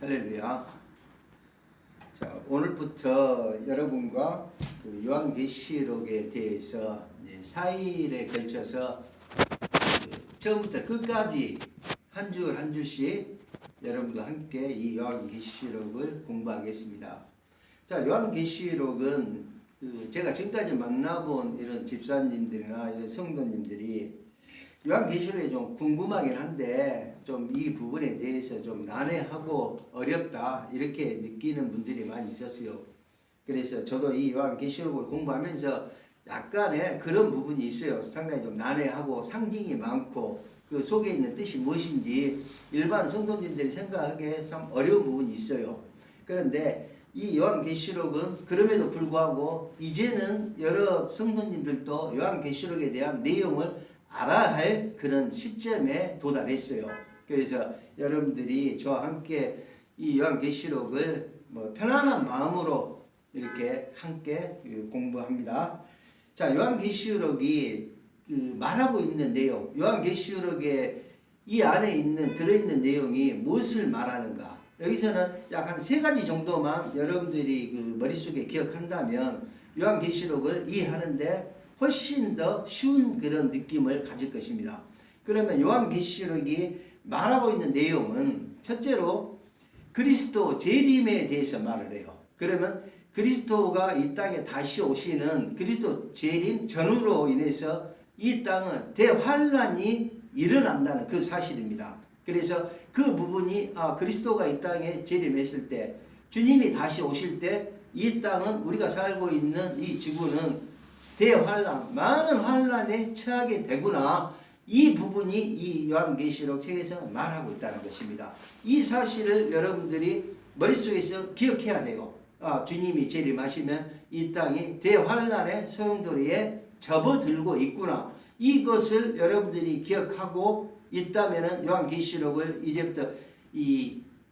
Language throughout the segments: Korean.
할렐루야. 자, 오늘부터 여러분과 그 요한계시록에 대해서 4일에 걸쳐서 처음부터 끝까지 한 줄 한 줄씩 여러분과 함께 이 요한계시록을 공부하겠습니다. 자, 요한계시록은 제가 지금까지 만나본 이런 집사님들이나 이런 성도님들이 요한계시록이 좀 궁금하긴 한데 좀 이 부분에 대해서 좀 난해하고 어렵다 이렇게 느끼는 분들이 많이 있었어요. 그래서 저도 이 요한계시록을 공부하면서 약간의 그런 부분이 있어요. 상당히 좀 난해하고 상징이 많고 그 속에 있는 뜻이 무엇인지 일반 성도님들이 생각하기에 참 어려운 부분이 있어요. 그런데 이 요한계시록은 그럼에도 불구하고 이제는 여러 성도님들도 요한계시록에 대한 내용을 알아야 할 그런 시점에 도달했어요. 그래서 여러분들이 저와 함께 이 요한계시록을 편안한 마음으로 이렇게 함께 공부합니다. 자, 요한계시록이 말하고 있는 내용, 요한계시록에 이 안에 들어있는 내용이 무엇을 말하는가? 여기서는 약 한 3가지 정도만 여러분들이 머릿속에 기억한다면 요한계시록을 이해하는데 훨씬 더 쉬운 그런 느낌을 가질 것입니다. 그러면 요한계시록이 말하고 있는 내용은 첫째로 그리스도 재림에 대해서 말을 해요. 그러면 그리스도가 이 땅에 다시 오시는 그리스도 재림 전후로 인해서 이 땅은 대환란이 일어난다는 그 사실입니다. 그래서 그 부분이 그리스도가 이 땅에 재림했을 때 주님이 다시 오실 때 이 땅은 우리가 살고 있는 이 지구는 대환란, 많은 환란에 처하게 되구나. 이 부분이 이 요한계시록 책에서 말하고 있다는 것입니다. 이 사실을 여러분들이 머릿속에서 기억해야 되고 주님이 재림하시면 이 땅이 대환란의 소용돌이에 접어들고 있구나. 이것을 여러분들이 기억하고 있다면 요한계시록을 이제부터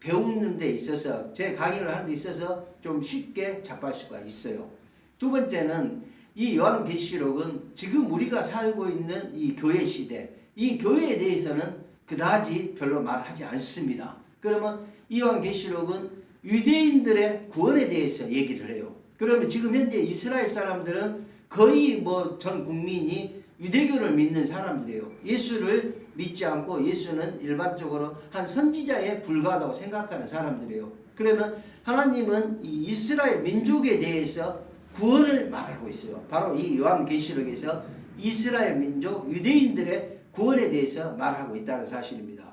배우는 데 있어서 제 강의를 하는 데 있어서 좀 쉽게 접할 수가 있어요. 두 번째는 이 요한계시록은 지금 우리가 살고 있는 이 교회 시대, 이 교회에 대해서는 그다지 별로 말하지 않습니다. 그러면 이 요한계시록은 유대인들의 구원에 대해서 얘기를 해요. 그러면 지금 현재 이스라엘 사람들은 거의 전 국민이 유대교를 믿는 사람들이에요. 예수를 믿지 않고 예수는 일반적으로 한 선지자에 불과하다고 생각하는 사람들이에요. 그러면 하나님은 이 이스라엘 민족에 대해서 구원을 말하고 있어요. 바로 이 요한계시록에서 이스라엘 민족 유대인들의 구원에 대해서 말하고 있다는 사실입니다.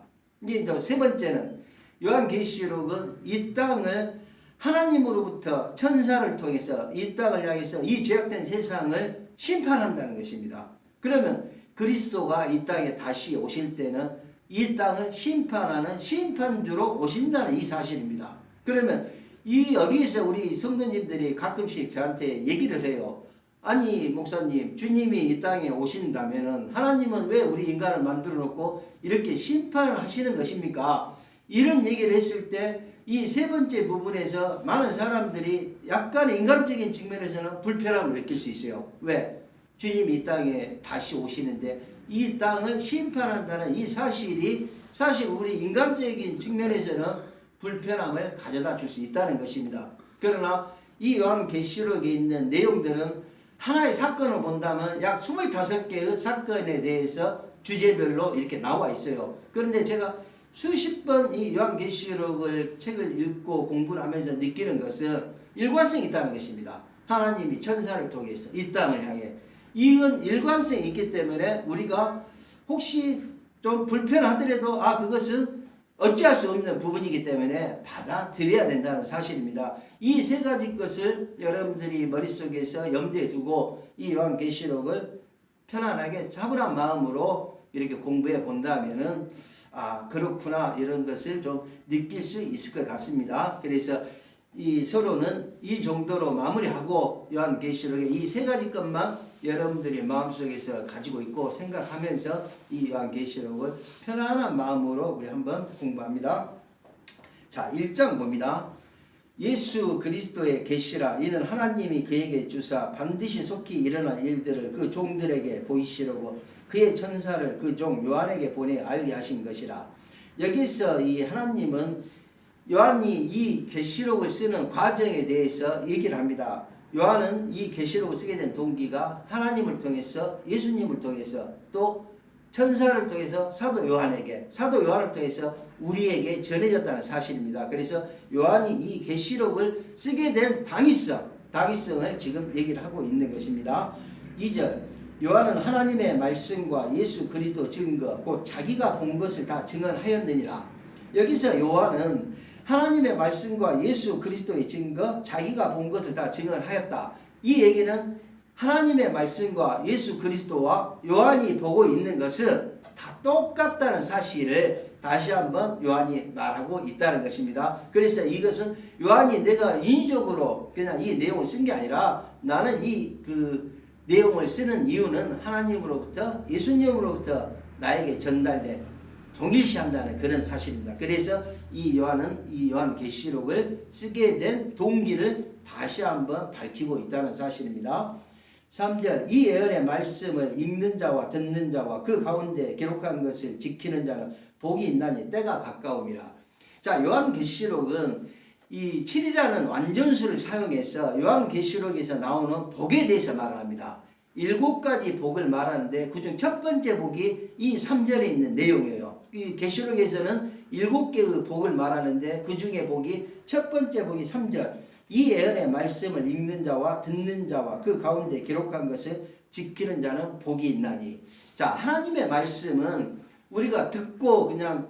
이제 세 번째는 요한계시록은 이 땅을 하나님으로부터 천사를 통해서 이 땅을 향해서 이 죄악된 세상을 심판한다는 것입니다. 그러면 그리스도가 이 땅에 다시 오실 때는 이 땅을 심판하는 심판주로 오신다는 이 사실입니다. 그러면 여기에서 우리 성도님들이 가끔씩 저한테 얘기를 해요. 아니 목사님, 주님이 이 땅에 오신다면은 하나님은 왜 우리 인간을 만들어 놓고 이렇게 심판을 하시는 것입니까? 이런 얘기를 했을 때 이 세 번째 부분에서 많은 사람들이 약간 인간적인 측면에서는 불편함을 느낄 수 있어요. 왜? 주님이 이 땅에 다시 오시는데 이 땅을 심판한다는 이 사실이 사실 우리 인간적인 측면에서는 불편함을 가져다 줄 수 있다는 것입니다. 그러나 이 요한계시록에 있는 내용들은 하나의 사건을 본다면 약 25개의 사건에 대해서 주제별로 이렇게 나와 있어요. 그런데 제가 수십 번 이 요한계시록을 책을 읽고 공부를 하면서 느끼는 것은 일관성이 있다는 것입니다. 하나님이 천사를 통해서 이 땅을 향해 이건 일관성이 있기 때문에 우리가 혹시 좀 불편하더라도 그것은 어찌할 수 없는 부분이기 때문에 받아들여야 된다는 사실입니다. 이 세 가지 것을 여러분들이 머릿속에서 염두에 두고 이 요한계시록을 편안하게 차분한 마음으로 이렇게 공부해 본다면은 그렇구나 이런 것을 좀 느낄 수 있을 것 같습니다. 그래서 서로는 이 정도로 마무리하고 요한계시록의 이 세 가지 것만 여러분들이 마음속에서 가지고 있고 생각하면서 이 요한계시록을 편안한 마음으로 우리 한번 공부합니다. 자, 1장 봅니다. 예수 그리스도의 계시라 이는 하나님이 그에게 주사 반드시 속히 일어날 일들을 그 종들에게 보이시려고 그의 천사를 그 종 요한에게 보내 알게 하신 것이라. 여기서 이 하나님은 요한이 이 계시록을 쓰는 과정에 대해서 얘기를 합니다. 요한은 이 계시록을 쓰게 된 동기가 하나님을 통해서, 예수님을 통해서, 또 천사를 통해서 사도 요한을 통해서 우리에게 전해졌다는 사실입니다. 그래서 요한이 이 계시록을 쓰게 된 당위성을 지금 얘기를 하고 있는 것입니다. 2절, 요한은 하나님의 말씀과 예수 그리스도 증거, 곧 자기가 본 것을 다 증언하였느니라. 여기서 요한은 하나님의 말씀과 예수 그리스도의 증거, 자기가 본 것을 다 증언하였다. 이 얘기는 하나님의 말씀과 예수 그리스도와 요한이 보고 있는 것은 다 똑같다는 사실을 다시 한번 요한이 말하고 있다는 것입니다. 그래서 이것은 요한이 내가 인위적으로 그냥 이 내용을 쓴 게 아니라 나는 이 내용을 쓰는 이유는 하나님으로부터, 예수님으로부터 나에게 전달된, 동일시한다는 그런 사실입니다. 그래서 이 요한은 이 요한계시록을 쓰게 된 동기를 다시 한번 밝히고 있다는 사실입니다. 3절, 이 예언의 말씀을 읽는 자와 듣는 자와 그 가운데 기록한 것을 지키는 자는 복이 있나니 때가 가까움이라. 자, 요한계시록은 이 7이라는 완전수를 사용해서 요한계시록에서 나오는 복에 대해서 말을 합니다. 7가지 복을 말하는데 그중 첫 번째 복이 이 3절에 있는 내용이에요. 이 계시록에서는 7개의 복을 말하는데 그 중에 복이 첫 번째 복이 3절. 이 예언의 말씀을 읽는 자와 듣는 자와 그 가운데 기록한 것을 지키는 자는 복이 있나니. 자, 하나님의 말씀은 우리가 듣고 그냥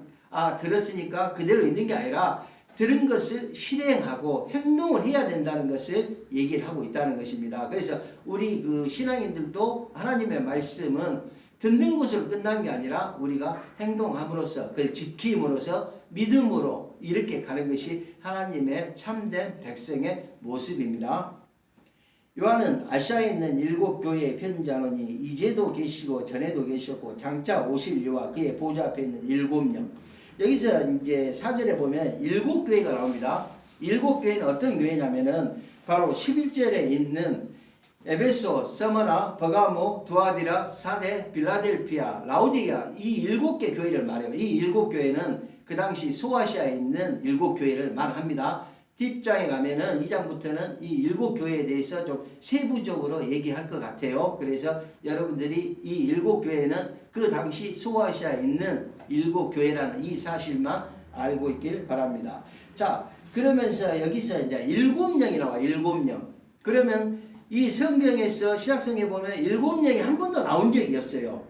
들었으니까 그대로 있는 게 아니라 들은 것을 실행하고 행동을 해야 된다는 것을 얘기를 하고 있다는 것입니다. 그래서 우리 신앙인들도 하나님의 말씀은 듣는 것으로 끝난 게 아니라 우리가 행동함으로써 그걸 지킴으로써 믿음으로 이렇게 가는 것이 하나님의 참된 백성의 모습입니다. 요한은 아시아에 있는 7교회에 편지하노니 이제도 계시고 전에도 계셨고 장차 오실 이와 그의 보좌 앞에 있는 7명. 여기서 이제 4절에 보면 7교회가 나옵니다. 7교회는 어떤 교회냐면은 바로 11절에 있는 에베소, 서머나, 버가모, 두아디라, 사데, 빌라델피아, 라우디게아, 이 7개 교회를 말해요. 이 7교회는 그 당시 소아시아에 있는 7교회를 말합니다. 뒷장에 가면은 2장부터는 이 7교회에 대해서 좀 세부적으로 얘기할 것 같아요. 그래서 여러분들이 이 7교회는 그 당시 소아시아에 있는 7교회라는 이 사실만 알고 있길 바랍니다. 자, 그러면서 여기서 이제 7명이 나와, 7명. 그러면 이 성경에서 신약성경에 보면 7명이 한 번도 나온 적이 없어요.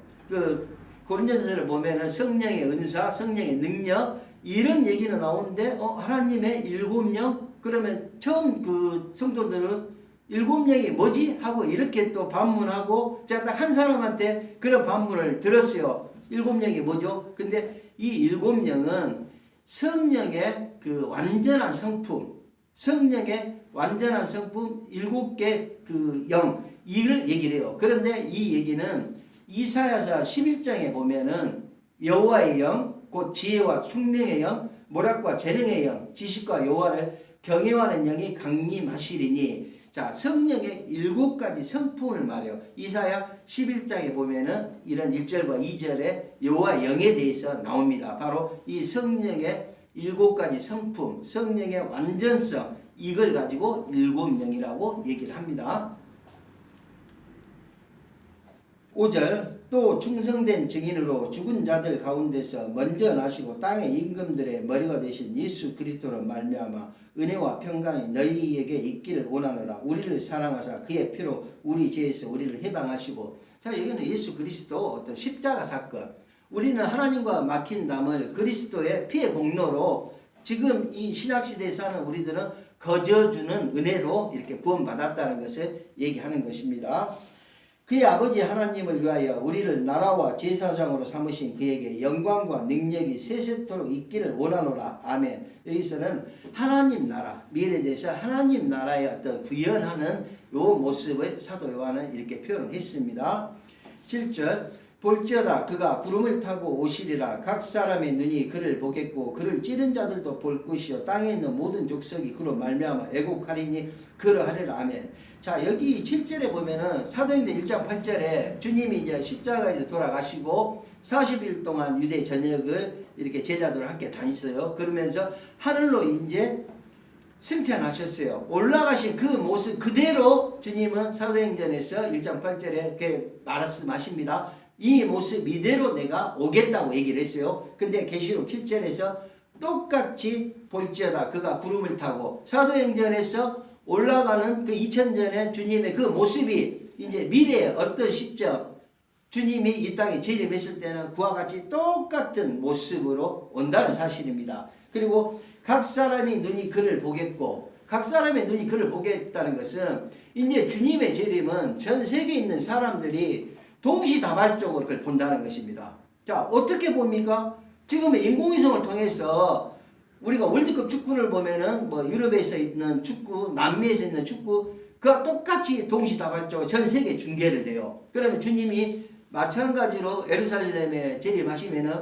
고린도전서를 보면은 성령의 은사, 성령의 능력 이런 얘기는 나오는데 하나님의 7명? 그러면 처음 성도들은 7명이 뭐지? 하고 이렇게 또 반문하고 제가 딱 한 사람한테 그런 반문을 들었어요. 7명이 뭐죠? 근데 이 7명은 성령의 완전한 성품, 성령의 완전한 성품 7개 영 이를 얘기를 해요. 그런데 이 얘기는 이사야서 11장에 보면은 여호와의 영, 곧 지혜와 총명의 영, 모략과 재능의 영, 지식과 여호와를 경외하는 영이 강림하시리니. 자, 성령의 7가지 성품을 말해요. 이사야 11장에 보면은 이런 1절과 2절에 여호와 영에 대해서 나옵니다. 바로 이 성령의 7가지 성품, 성령의 완전성 이걸 가지고 7명이라고 얘기를 합니다. 5절, 또 충성된 증인으로 죽은 자들 가운데서 먼저 나시고 땅의 임금들의 머리가 되신 예수 그리스도로 말미암아 은혜와 평강이 너희에게 있기를 원하노라. 우리를 사랑하사 그의 피로 우리 죄에서 우리를 해방하시고. 자, 여기는 예수 그리스도 어떤 십자가 사건. 우리는 하나님과 막힌 담을 그리스도의 피의 공로로 지금 이 신약시대에 사는 우리들은 거저주는 은혜로 이렇게 구원받았다는 것을 얘기하는 것입니다. 그의 아버지 하나님을 위하여 우리를 나라와 제사장으로 삼으신 그에게 영광과 능력이 세세토록 있기를 원하노라. 아멘. 여기서는 하나님 나라, 미래에 대해서 하나님 나라의 어떤 구현하는 요 모습을 사도 요한은 이렇게 표현을 했습니다. 7절, 볼지어다 그가 구름을 타고 오시리라. 각 사람의 눈이 그를 보겠고 그를 찌른 자들도 볼 것이요 땅에 있는 모든 족속이 그로 말미암아 애곡하리니 그러하리라. 아멘. 자, 여기 7절에 보면은 사도행전 1장 8절에 주님이 이제 십자가에서 돌아가시고 40일 동안 유대 전역을 이렇게 제자들과 함께 다니셨어요. 그러면서 하늘로 이제 승천하셨어요. 올라가신 그 모습 그대로 주님은 사도행전에서 1장 8절에 이렇게 말씀하십니다. 이 모습 이대로 내가 오겠다고 얘기를 했어요. 근데 계시록 7절에서 똑같이 볼지어다 그가 구름을 타고 사도행전에서 올라가는 그 2000전에 주님의 그 모습이 이제 미래의 어떤 시점 주님이 이 땅에 재림했을 때는 그와 같이 똑같은 모습으로 온다는 사실입니다. 그리고 각 사람이 눈이 그를 보겠고 각 사람의 눈이 그를 보겠다는 것은 이제 주님의 재림은 전 세계에 있는 사람들이 동시다발적으로 그걸 본다는 것입니다. 자, 어떻게 봅니까? 지금의 인공위성을 통해서 우리가 월드컵 축구를 보면은 뭐 유럽에서 있는 축구, 남미에서 있는 축구, 그와 똑같이 동시다발적으로 전 세계에 중계를 돼요. 그러면 주님이 마찬가지로 예루살렘에 재림하시면은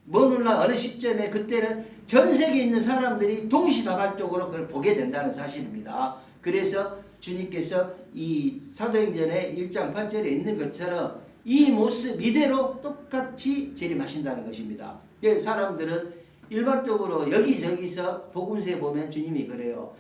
먼 훗날 어느 시점에 그때는 전 세계에 있는 사람들이 동시다발적으로 그걸 보게 된다는 사실입니다. 그래서 주님께서 이 사도행전의 1장 8절에 있는 것처럼 이 모습 이대로 똑같이 재림하신다는 것입니다. 사람들은 일반적으로 여기저기서 복음서에 보면 주님이 그래요.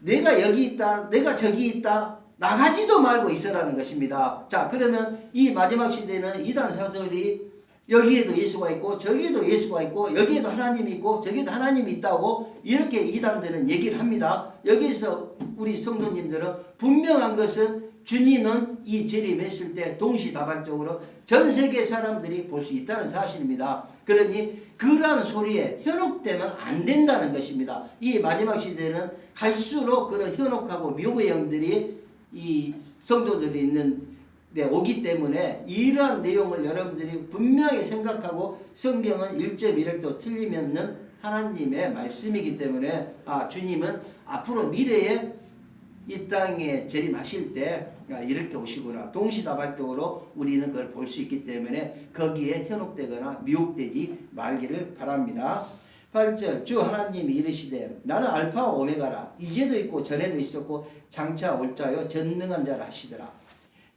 내가 여기 있다, 내가 저기 있다, 나가지도 말고 있으라는 것입니다. 자, 그러면 이 마지막 시대는 이단 사설이 여기에도 예수가 있고 저기에도 예수가 있고 여기에도 하나님이 있고 저기에도 하나님이 있다고 이렇게 이단들은 얘기를 합니다. 여기서 우리 성도님들은 분명한 것은 주님은 이 재림했을 때 동시다발적으로 전 세계 사람들이 볼 수 있다는 사실입니다. 그러니 그러한 소리에 현혹되면 안 된다는 것입니다. 이 마지막 시대는 갈수록 그런 현혹하고 미혹의 영들이 이 성도들이 있는 데 오기 때문에 이러한 내용을 여러분들이 분명히 생각하고 성경은 1.1획도 틀림없는 하나님의 말씀이기 때문에 주님은 앞으로 미래에 이 땅에 재림하실 때 이렇게 오시구나. 동시다발적으로 우리는 그걸 볼 수 있기 때문에 거기에 현혹되거나 미혹되지 말기를 바랍니다. 8절 주 하나님이 이르시되 나는 알파와 오메가라. 이제도 있고 전에도 있었고 장차 올 자요 전능한 자라 하시더라.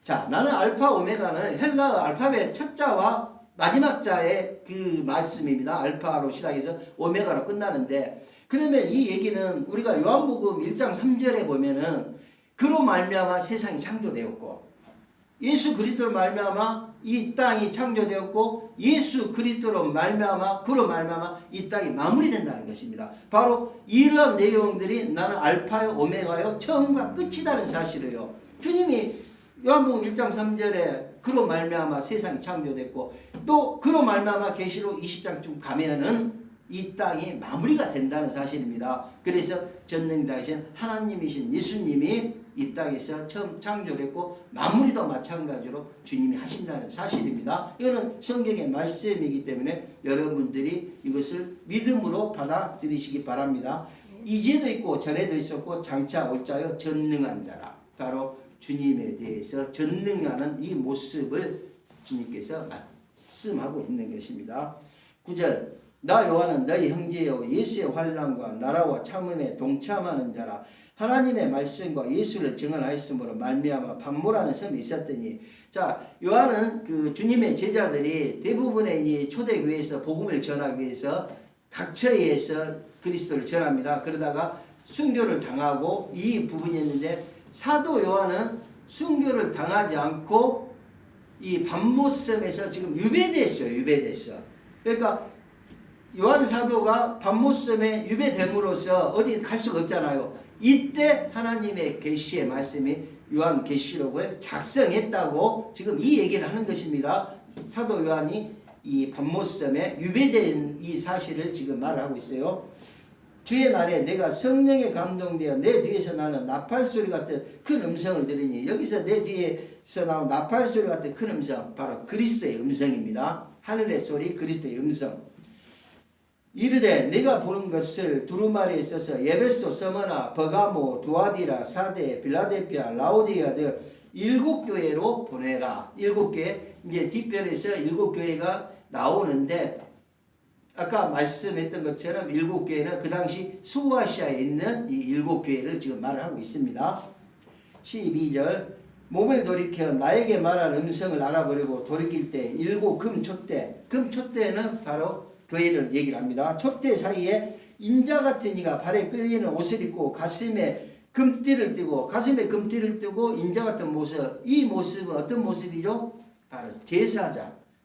자, 나는 알파 오메가는 헬라어 알파벳 첫 자와 마지막 자의 그 말씀입니다. 알파로 시작해서 오메가로 끝나는데 그러면 이 얘기는 우리가 요한복음 1장 3절에 보면은 그로 말미암아 세상이 창조되었고 예수 그리스도로 말미암아 이 땅이 창조되었고 예수 그리스도로 말미암아 그로 말미암아 이 땅이 마무리된다는 것입니다. 바로 이러한 내용들이 나는 알파요 오메가요 처음과 끝이라는 사실이에요. 주님이 요한복음 1장 3절에 그로 말미암아 세상이 창조됐고 또 그로 말미암아 계시록 20장쯤 가면은 이 땅이 마무리가 된다는 사실입니다. 그래서 전능자이신 하나님이신 예수님이 이 땅에서 처음 창조를 했고 마무리도 마찬가지로 주님이 하신다는 사실입니다. 이거는 성경의 말씀이기 때문에 여러분들이 이것을 믿음으로 받아들이시기 바랍니다. 이제도 있고 전에도 있었고 장차 올 자요 전능한 자라. 바로 주님에 대해서 전능하는 이 모습을 주님께서 말씀하고 있는 것입니다. 9절 나 요한은 너희 형제여 예수의 환난과 나라와 참음에 동참하는 자라. 하나님의 말씀과 예수를 증언하였으므로 말미암아 반모라는 섬이 있었더니 자 요한은 그 주님의 제자들이 대부분의 이 초대교회에서 복음을 전하기 위해서 각처에서 그리스도를 전합니다. 그러다가 순교를 당하고 이 부분이었는데 사도 요한은 순교를 당하지 않고 이 반모섬에서 지금 유배됐어요. 유배됐어. 그러니까 요한 사도가 반모섬에 유배됨으로써 어디 갈 수가 없잖아요. 이때 하나님의 계시의 말씀이 요한 계시록을 작성했다고 지금 이 얘기를 하는 것입니다. 사도 요한이 이 반모섬에 유배된 이 사실을 지금 말하고 있어요. 주의 날에 내가 성령에 감동되어 내 뒤에서 나는 나팔소리 같은 큰 음성을 들으니 여기서 내 뒤에서 나온 나팔소리 같은 큰 음성 바로 그리스도의 음성입니다. 하늘의 소리 그리스도의 음성. 이르되 내가 보는 것을 두루마리에 써서 에베소, 서머나, 버가모, 두아디라, 사데, 빌라델피아, 라오디게아 등 7교회로 보내라. 7개 이제 뒷편에서 7교회가 나오는데 아까 말씀했던 것처럼 7교회는 그 당시 소아시아에 있는 이 7교회를 지금 말을 하고 있습니다. 12절 몸을 돌이켜 나에게 말한 음성을 알아보려고 돌이킬 때 7 금촛대, 금촛대는 바로 교회를 얘기를 합니다. 촛대 사이에 인자 같은 이가 발에 끌리는 옷을 입고 가슴에 금띠를 띠고 인자 같은 모습, 이 모습은 어떤 모습이죠? 바로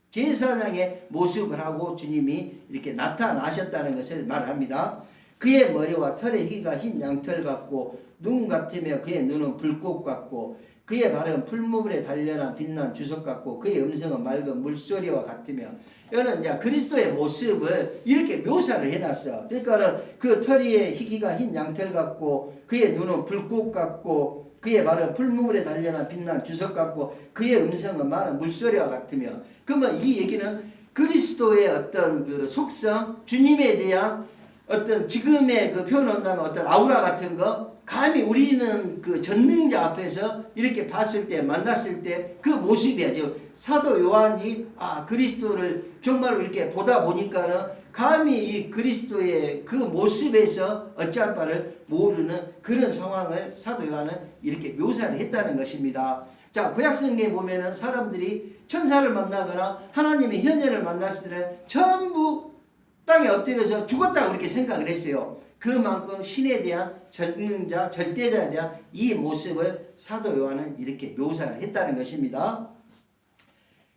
제사장의 모습을 하고 주님이 이렇게 나타나셨다는 것을 말합니다. 그의 머리와 털의 희가 흰 양털 같고 눈 같으며 그의 눈은 불꽃 같고 그의 발은 풀무불에 단련한 빛난 주석 같고 그의 음성은 맑은 물소리와 같으며 이거는 이제 그리스도의 모습을 이렇게 묘사를 해놨어. 그러니까는 그 털의 희기가 흰 양털 같고 그의 눈은 불꽃 같고 그의 발은 풀무불에 단련한 빛난 주석 같고 그의 음성은 많은 물소리와 같으며 그러면 이 얘기는 그리스도의 어떤 그 속성, 주님에 대한 어떤 지금의 그 표현한다면 어떤 아우라 같은 거 감히 우리는 그 전능자 앞에서 이렇게 봤을 때 만났을 때 그 모습이야죠. 사도 요한이 그리스도를 정말로 이렇게 보다 보니까는 감히 이 그리스도의 그 모습에서 어찌할 바를 모르는 그런 상황을 사도 요한은 이렇게 묘사를 했다는 것입니다. 자, 구약성경에 보면은 사람들이 천사를 만나거나 하나님의 현현을 만났을 때는 전부 땅에 엎드려서 죽었다고 이렇게 생각을 했어요. 그만큼 신에 대한 전능자, 절대자에 대한 이 모습을 사도 요한은 이렇게 묘사를 했다는 것입니다.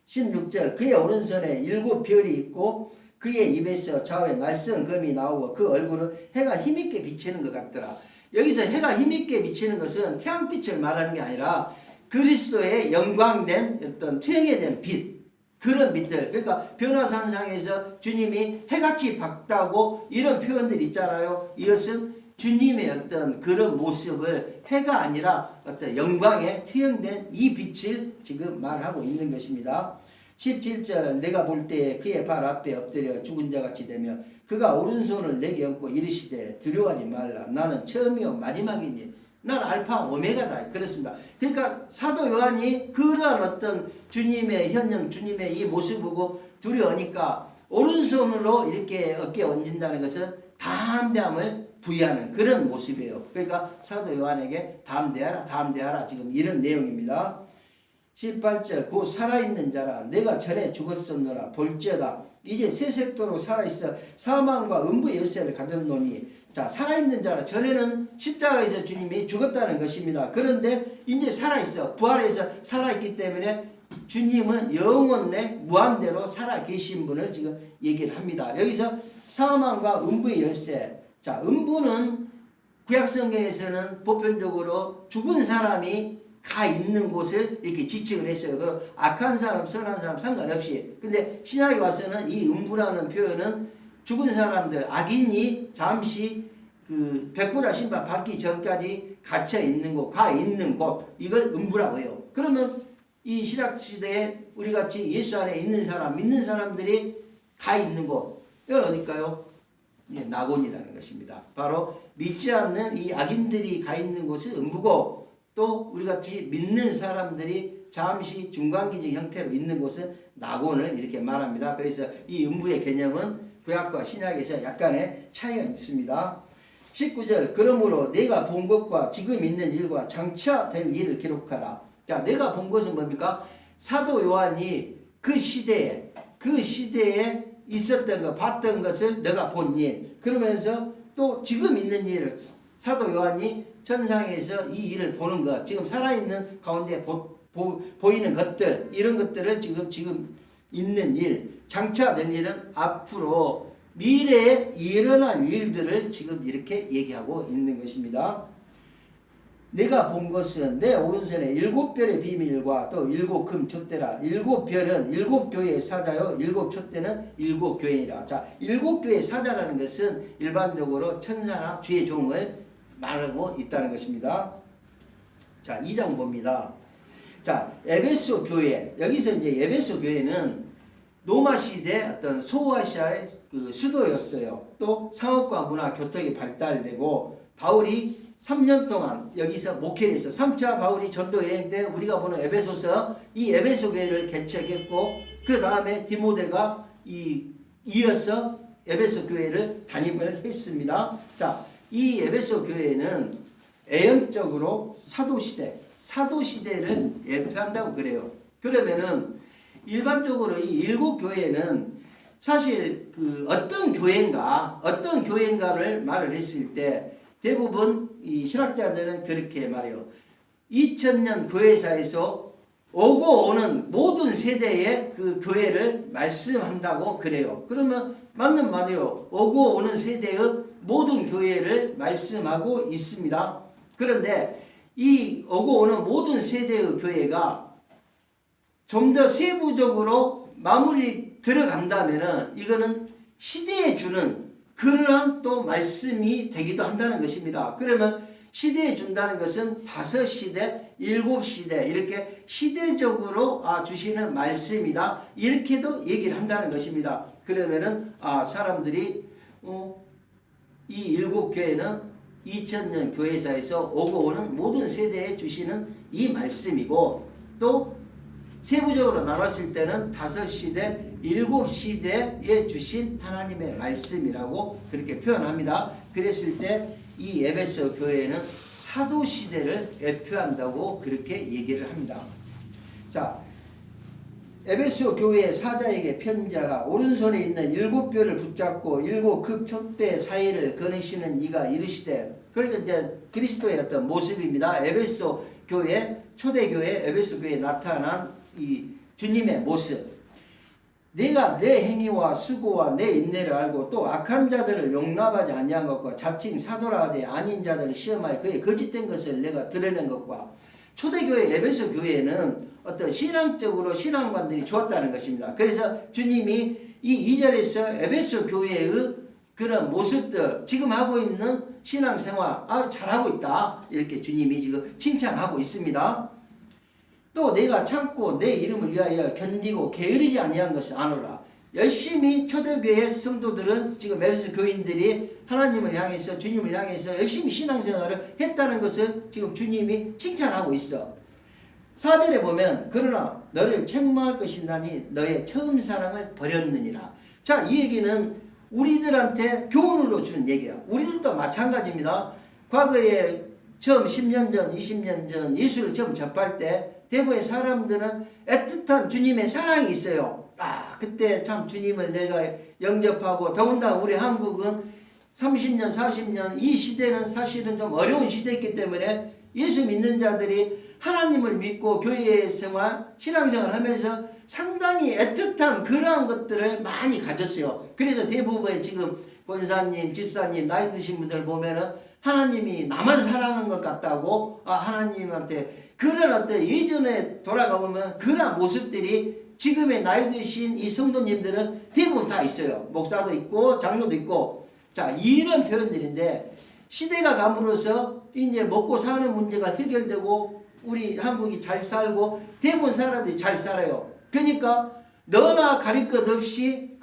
16절 그의 오른손에 7 별이 있고 그의 입에서 좌우에 날쌘 검이 나오고 그 얼굴은 해가 힘있게 비치는 것 같더라. 여기서 해가 힘있게 비치는 것은 태양빛을 말하는 게 아니라 그리스도의 영광된 어떤 투영해된 빛, 그런 빛들. 그러니까 변화산상에서 주님이 해같이 밝다고 이런 표현들이 있잖아요. 이것은 주님의 어떤 그런 모습을 해가 아니라 어떤 영광에 투영된 이 빛을 지금 말하고 있는 것입니다. 17절 내가 볼 때 그의 발 앞에 엎드려 죽은 자같이 되며 그가 오른손을 내게 얹고 이르시되 두려워하지 말라. 나는 처음이요 마지막이니 난 알파 오메가다. 그렇습니다. 그러니까 사도 요한이 그러한 어떤 주님의 현령, 주님의 이 모습 보고 두려우니까 오른손으로 이렇게 어깨에 얹는다는 것은 담대함을 부여하는 그런 모습이에요. 그러니까 사도 요한에게 담대하라 지금 이런 내용입니다. 18절 곧 살아있는 자라 내가 전에 죽었었노라 볼지어다 이제 세세토록 살아있어 사망과 음부의 열쇠를 가졌노니. 자, 살아있는 자라 전에는 십자가에서 주님이 죽었다는 것입니다. 그런데 이제 살아있어. 부활해서 살아있기 때문에 주님은 영원내 무한대로 살아계신 분을 지금 얘기를 합니다. 여기서 사망과 음부의 열쇠. 자, 음부는 구약성경에서는 보편적으로 죽은 사람이 가 있는 곳을 이렇게 지칭을 했어요. 그 악한 사람, 선한 사람 상관없이. 근데 신약에 와서는 이 음부라는 표현은 죽은 사람들, 악인이 잠시 그 백보자 심판 받기 전까지 갇혀 있는 곳, 가 있는 곳, 이걸 음부라고 해요. 그러면 이 신약 시대에 우리 같이 예수 안에 있는 사람, 믿는 사람들이 가 있는 곳, 이건 어딜까요? 낙원이라는 것입니다. 바로 믿지 않는 이 악인들이 가 있는 곳은 음부고, 또 우리 같이 믿는 사람들이 잠시 중간기적 형태로 있는 곳은 낙원을 이렇게 말합니다. 그래서 이 음부의 개념은 구약과 신약에서 약간의 차이가 있습니다. 19절 그러므로 내가 본 것과 지금 있는 일과 장차 될 일을 기록하라. 자, 내가 본 것은 뭡니까? 사도 요한이 그 시대에 있었던 것, 봤던 것을 내가 본 일. 그러면서 또 지금 있는 일을 사도 요한이 천상에서 이 일을 보는 것, 지금 살아있는 가운데 보이는 것들, 이런 것들을 지금 있는 일, 장차 될 일은 앞으로 미래에 일어날 일들을 지금 이렇게 얘기하고 있는 것입니다. 내가 본 것은 내 오른손에 7별의 비밀과 또 7 금촛대라. 7별은 7교회의 사자요 7 촛대는 7교회이라. 자, 7교회의 사자라는 것은 일반적으로 천사나 주의 종을 말하고 있다는 것입니다. 자, 2장 봅니다. 자, 에베소 교회. 여기서 이제 에베소 교회는 로마 시대 어떤 소아시아의 그 수도였어요. 또 상업과 문화, 교통이 발달되고 바울이 3년 동안 여기서 목회를 해서 3차 바울이 전도 여행 때 우리가 보는 에베소서 이 에베소 교회를 개척했고 그 다음에 디모데가 이어서 에베소 교회를 담임을 했습니다. 자, 이 에베소 교회는 애연적으로 사도시대를 예표한다고 그래요. 그러면은 일반적으로 이 일곱 교회는 사실 그 어떤 교회인가를 말을 했을 때 대부분 이 신학자들은 그렇게 말해요. 2000년 교회사에서 오고 오는 모든 세대의 그 교회를 말씀한다고 그래요. 그러면 맞는 말이에요. 오고 오는 세대의 모든 교회를 말씀하고 있습니다. 그런데 이 오고 오는 모든 세대의 교회가 좀 더 세부적으로 마무리 들어간다면은 이거는 시대에 주는 그러한 또 말씀이 되기도 한다는 것입니다. 그러면 시대에 준다는 것은 5시대, 7시대 이렇게 시대적으로 주시는 말씀이다. 이렇게도 얘기를 한다는 것입니다. 그러면은 사람들이 이 7교회는 2000년 교회사에서 오고 오는 모든 세대에 주시는 이 말씀이고 또 세부적으로 나눴을 때는 5시대, 7시대에 주신 하나님의 말씀이라고 그렇게 표현합니다. 그랬을 때 이 에베소 교회는 사도시대를 대표한다고 그렇게 얘기를 합니다. 자, 에베소 교회의 사자에게 편지하라. 오른손에 있는 7뼈를 붙잡고 7급 촛대 사이를 거느시는 이가 이르시되, 그러니까 이제 그리스도의 어떤 모습입니다. 에베소 교회, 초대교회, 에베소 교회에 나타난 이 주님의 모습. 내가 내 행위와 수고와 내 인내를 알고 또 악한 자들을 용납하지 아니한 것과 자칭 사도라 하되 아닌 자들을 시험하여 그의 거짓된 것을 내가 드러낸 것과 초대교회 에베소 교회는 어떤 신앙적으로 신앙관들이 좋았다는 것입니다. 그래서 주님이 이 2절에서 에베소 교회의 그런 모습들 지금 하고 있는 신앙생활 잘하고 있다 이렇게 주님이 지금 칭찬하고 있습니다. 또 내가 참고 내 이름을 위하여 견디고 게으르지 아니한 것을 아노라. 열심히 초대교회 성도들은 지금 에베소 교인들이 하나님을 향해서 주님을 향해서 열심히 신앙생활을 했다는 것을 지금 주님이 칭찬하고 있어. 4절에 보면 그러나 너를 책망할 것이나니 너의 처음 사랑을 버렸느니라. 자, 이 얘기는 우리들한테 교훈으로 주는 얘기야. 우리들도 마찬가지입니다. 과거에 처음 10년 전, 20년 전 예수를 처음 접할 때 대부분의 사람들은 애틋한 주님의 사랑이 있어요. 그때 참 주님을 내가 영접하고 더군다나 우리 한국은 30년, 40년 이 시대는 사실은 좀 어려운 시대이기 때문에 예수 믿는 자들이 하나님을 믿고 교회 생활, 신앙생활 하면서 상당히 애틋한 그러한 것들을 많이 가졌어요. 그래서 대부분의 지금 권사님, 집사님, 나이 드신 분들 보면은 하나님이 나만 사랑하는 것 같다고 하나님한테 그런 어떤 예전에 돌아가 보면 그런 모습들이 지금의 나이 드신 이 성도님들은 대부분 다 있어요. 목사도 있고 장로도 있고. 자, 이런 표현들인데 시대가 감으로써 이제 먹고 사는 문제가 해결되고 우리 한국이 잘 살고 대부분 사람들이 잘 살아요. 그러니까 너나 가릴 것 없이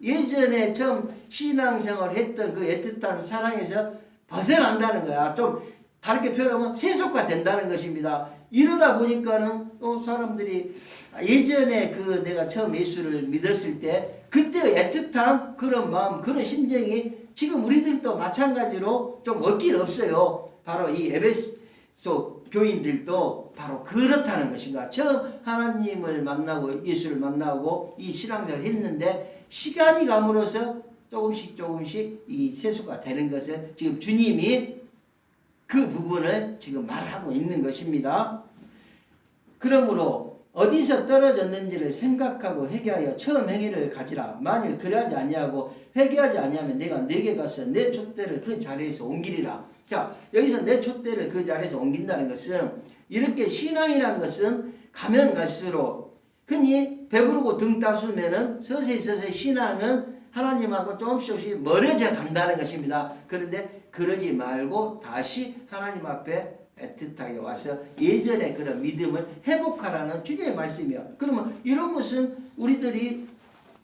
예전에 처음 신앙생활 했던 그 애틋한 사랑에서 벗어난다는 거야. 좀 다르게 표현하면 세속화 된다는 것입니다. 이러다 보니까는 사람들이 예전에 그 내가 처음 예수를 믿었을 때 그때 애틋한 그런 마음, 그런 심정이 지금 우리들도 마찬가지로 좀 없긴 없어요. 바로 이 에베소 교인들도 바로 그렇다는 것입니다. 처음 하나님을 만나고 예수를 만나고 이 신앙생활을 했는데 시간이 감으로써 조금씩 이 세수가 되는 것을 지금 주님이 그 부분을 지금 말하고 있는 것입니다. 그러므로 어디서 떨어졌는지를 생각하고 회개하여 처음 행위를 가지라. 만일 그러하지 아니하고 회개하지 아니하면 내가 내게 가서 내 촛대를 그 자리에서 옮기리라. 자, 여기서 내 촛대를 그 자리에서 옮긴다는 것은 이렇게 신앙이라는 것은 가면 갈수록 흔히 배부르고 등 따수면은 서서히 신앙은 하나님하고 조금씩 멀어져 간다는 것입니다. 그런데 그러지 말고 다시 하나님 앞에 애틋하게 와서 예전의 그런 믿음을 회복하라는 주님의 말씀이요. 그러면 이런 것은 우리들이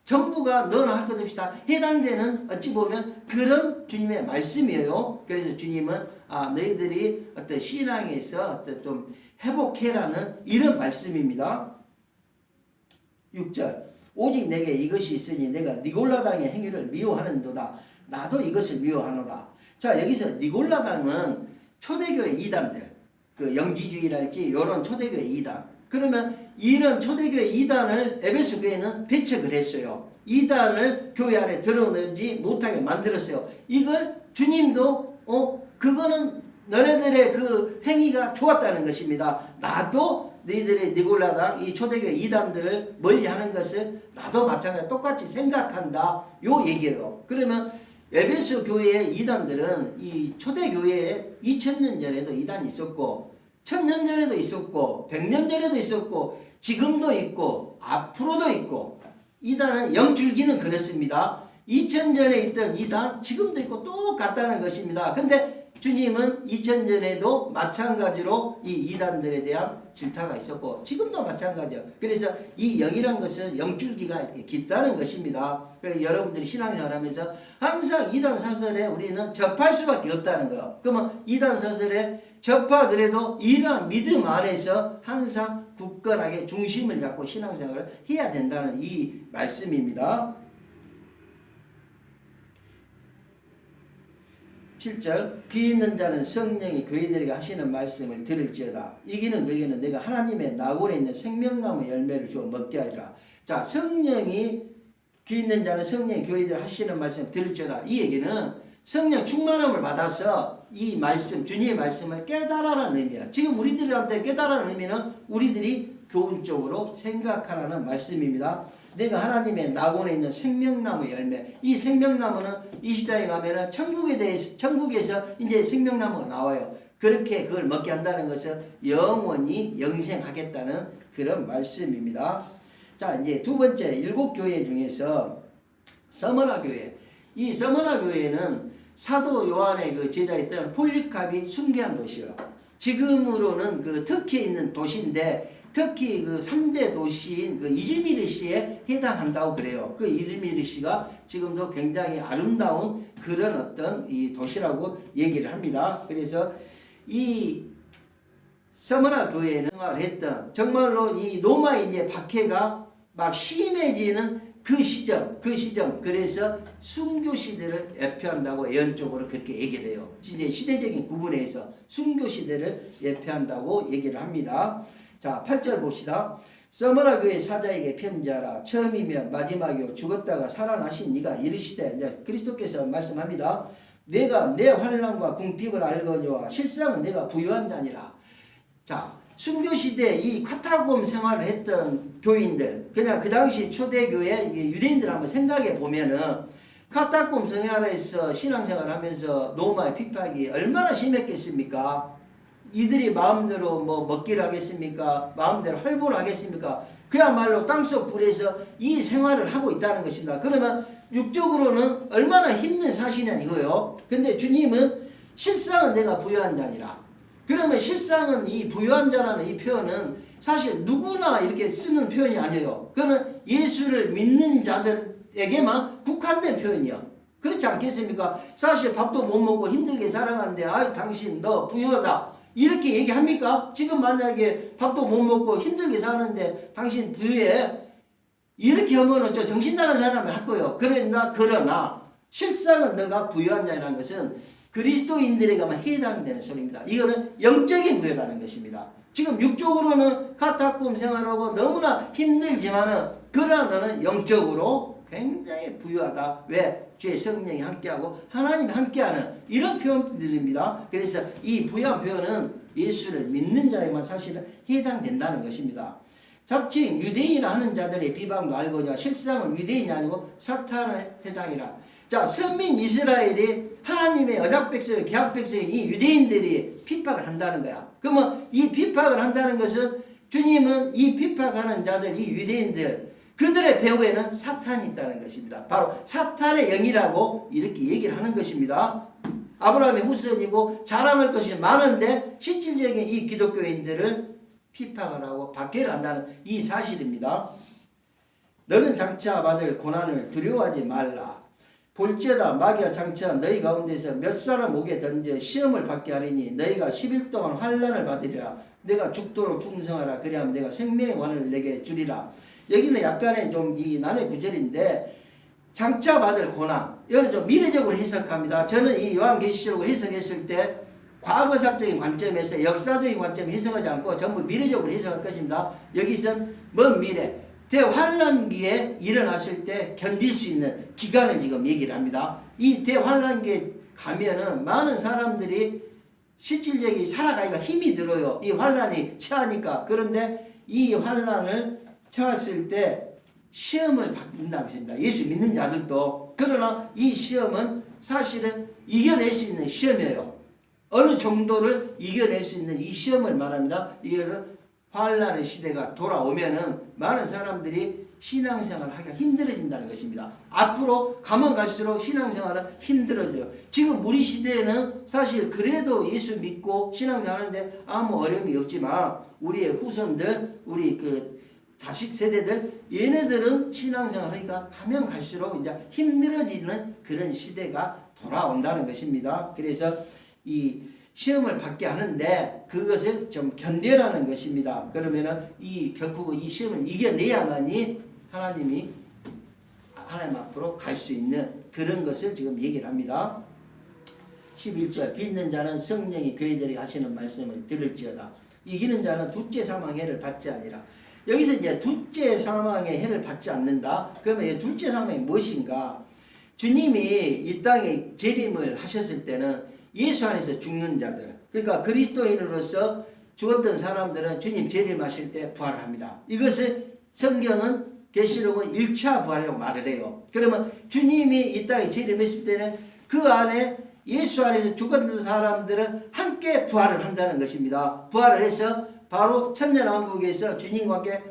전부가 너나 할 것 없이 다 해당되는 어찌 보면 그런 주님의 말씀이에요. 그래서 주님은 너희들이 어떤 신앙에서 어떤 좀 회복해라는 이런 말씀입니다. 6절 오직 내게 이것이 있으니 내가 니골라당의 행위를 미워하는도다. 나도 이것을 미워하노라. 자, 여기서 니골라당은 초대교회 이단들, 그 영지주의랄지 이런 초대교회 이단. 그러면 이런 초대교회 이단을 에베소 교회는 배척을 했어요. 이단을 교회 안에 들어오지 못하게 만들었어요. 이걸 주님도 그거는 너네들의 그 행위가 좋았다는 것입니다. 나도 너희들의 니골라당 이 초대교회 이단들을 멀리하는 것을 나도 마찬가지로 똑같이 생각한다. 요 얘기예요. 그러면 에베소 교회의 이단들은 이 초대교회에 2000년 전에도 이단이 있었고 1000년 전에도 있었고 100년 전에도 있었고 지금도 있고 앞으로도 있고 이단은 영줄기는 그렇습니다. 2000년에 있던 이단 지금도 있고 똑같다는 것입니다. 근데 주님은 2000년에도 마찬가지로 이 이단들에 대한 질타가 있었고 지금도 마찬가지예요. 그래서 이 영이란 것은 영줄기가 이렇게 깊다는 것입니다. 그래서 여러분들이 신앙생활하면서 항상 이단 사설에 우리는 접할 수밖에 없다는 거예요. 그러면 이단 사설에 접하더라도 이러한 믿음 안에서 항상 굳건하게 중심을 잡고 신앙생활을 해야 된다는 이 말씀입니다. 7절 귀 있는 자는 성령이 교회들에게 하시는 말씀을 들을지어다. 이기는 그에게는 내가 하나님의 나골에 있는 생명나무 열매를 주어 먹게 하리라. 자, 성령이 귀 있는 자는 성령이 교회들 하시는 말씀을 들을지어다. 이 얘기는 성령 충만함을 받아서 이 말씀, 주님의 말씀을 깨달아라는 의미야. 지금 우리들한테 깨달아라는 의미는 우리들이 교훈적으로 생각하라는 말씀입니다. 내가 하나님의 낙원에 있는 생명나무 열매. 이 생명나무는 20장에 가면은 천국에서 이제 생명나무가 나와요. 그렇게 그걸 먹게 한다는 것은 영원히 영생하겠다는 그런 말씀입니다. 자, 이제 두 번째 7교회 중에서 서머나 교회. 이 서머나 교회는 사도 요한의 그 제자였던 폴리카비 순교한 도시요. 지금으로는 그 터키에 있는 도시인데 특히 그 3대 도시인 그 이즈미르시에 해당한다고 그래요. 그 이즈미르시가 지금도 굉장히 아름다운 그런 어떤 이 도시라고 얘기를 합니다. 그래서 이 서머나 교회는 생활을 했던 정말로 이 로마의 이제 박해가 막 심해지는 그 시점 그래서 순교 시대를 예표한다고 예언적으로 그렇게 얘기를 해요. 이제 시대적인 구분에서 순교 시대를 예표한다고 얘기를 합니다. 자, 8절 봅시다. 서머나 교회 사자에게 편지하라. 처음이면 마지막이요 죽었다가 살아나신 이가 이르시되, 이제 그리스도께서 말씀합니다. 내가 내 환난과 궁핍을 알거니와 실상은 내가 부유한 자니라. 자, 순교시대 이 카타콤 생활을 했던 교인들, 그냥 그 당시 초대교회 유대인들 한번 생각해 보면은 카타콤 생활에서 신앙생활 하면서 로마의 핍박이 얼마나 심했겠습니까? 이들이 마음대로 뭐 먹기를 하겠습니까? 마음대로 활보를 하겠습니까? 그야말로 땅속 굴에서 이 생활을 하고 있다는 것입니다. 그러면 육적으로는 얼마나 힘든 사실이냐 이거요. 근데 주님은 실상은 내가 부유한 자니라. 그러면 실상은 이 부유한 자라는 이 표현은 사실 누구나 이렇게 쓰는 표현이 아니에요. 그거는 예수를 믿는 자들에게만 국한된 표현이요. 그렇지 않겠습니까? 사실 밥도 못 먹고 힘들게 살아가는데 아유 당신 너 부유하다. 이렇게 얘기합니까? 지금 만약에 밥도 못 먹고 힘들게 사는데 당신 부유해? 이렇게 하면은 저 정신 나간 사람을 할 거예요. 그러나 실상은 너가 부유한 자라는 것은 그리스도인들에게만 해당되는 소리입니다. 이거는 영적인 부유라는 것입니다. 지금 육적으로는 카타콤 생활하고 너무나 힘들지만은 그러나 너는 영적으로 굉장히 부유하다. 왜? 주의 성령이 함께하고 하나님이 함께하는 이런 표현들입니다. 그래서 이 부유한 표현은 예수를 믿는 자에만 사실은 해당된다는 것입니다. 자칭 유대인이라 하는 자들의 비방도 알거니와 실상은 유대인이 아니고 사탄의 해당이라. 자, 선민 이스라엘이 하나님의 언약 백성, 계약 백성인 이 유대인들이 핍박을 한다는 거야. 그러면 이 핍박을 한다는 것은 주님은 이 핍박하는 자들, 이 유대인들 그들의 배후에는 사탄이 있다는 것입니다. 바로 사탄의 영이라고 이렇게 얘기를 하는 것입니다. 아브라함의 후손이고 자랑할 것이 많은데 실질적인 이 기독교인들을 핍박을 하고 박해를 한다는 이 사실입니다. 너는 장차 받을 고난을 두려워하지 말라. 볼지어다 마귀와 장차 너희 가운데서 몇 사람 오게 던져 시험을 받게 하리니 너희가 10일 동안 환난을 받으리라. 내가 죽도록 충성하라. 그리하면 내가 생명의 관을 내게 주리라. 여기는 약간의 좀 이 난해 구절인데 장차 받을 고난, 이거는 좀 미래적으로 해석합니다. 저는 이 요한계시록을 해석했을 때 과거사적인 관점에서 역사적인 관점에 해석하지 않고 전부 미래적으로 해석할 것입니다. 여기선 먼 미래, 대환란기에 일어났을 때 견딜 수 있는 기간을 지금 얘기를 합니다. 이 대환란기에 가면은 많은 사람들이 실질적인 살아가기가 힘이 들어요. 이 환란이 처하니까. 그런데 이 환란을 처했을 때 시험을 받는다고 했습니다. 예수 믿는 자들도. 그러나 이 시험은 사실은 이겨낼 수 있는 시험이에요. 어느 정도를 이겨낼 수 있는 이 시험을 말합니다. 이것은 환란의 시대가 돌아오면은 많은 사람들이 신앙생활을 하기가 힘들어진다는 것입니다. 앞으로 가면 갈수록 신앙생활은 힘들어져요. 지금 우리 시대에는 사실 그래도 예수 믿고 신앙생활 하는데 아무 어려움이 없지만 우리의 후손들, 우리 그 자식 세대들, 얘네들은 신앙생활 하니까 가면 갈수록 이제 힘들어지는 그런 시대가 돌아온다는 것입니다. 그래서 이 시험을 받게 하는데 그것을 좀 견뎌라는 것입니다. 그러면은 결국 이 시험을 이겨내야만이 하나님 앞으로 갈 수 있는 그런 것을 지금 얘기를 합니다. 11절 믿는 자는 성령이 교회들에게 하시는 말씀을 들을지어다. 이기는 자는 둘째 사망의 해를 받지 아니라. 여기서 이제 둘째 사망의 해를 받지 않는다. 그러면 둘째 사망이 무엇인가? 주님이 이 땅에 재림을 하셨을 때는 예수 안에서 죽는 자들, 그러니까 그리스도인으로서 죽었던 사람들은 주님 재림하실 때 부활을 합니다. 이것을 성경은 계시록은 1차 부활이라고 말을 해요. 그러면 주님이 이 땅에 재림했을 때는 그 안에 예수 안에서 죽었던 사람들은 함께 부활을 한다는 것입니다. 부활을 해서 바로 천년왕국에서 주님과 함께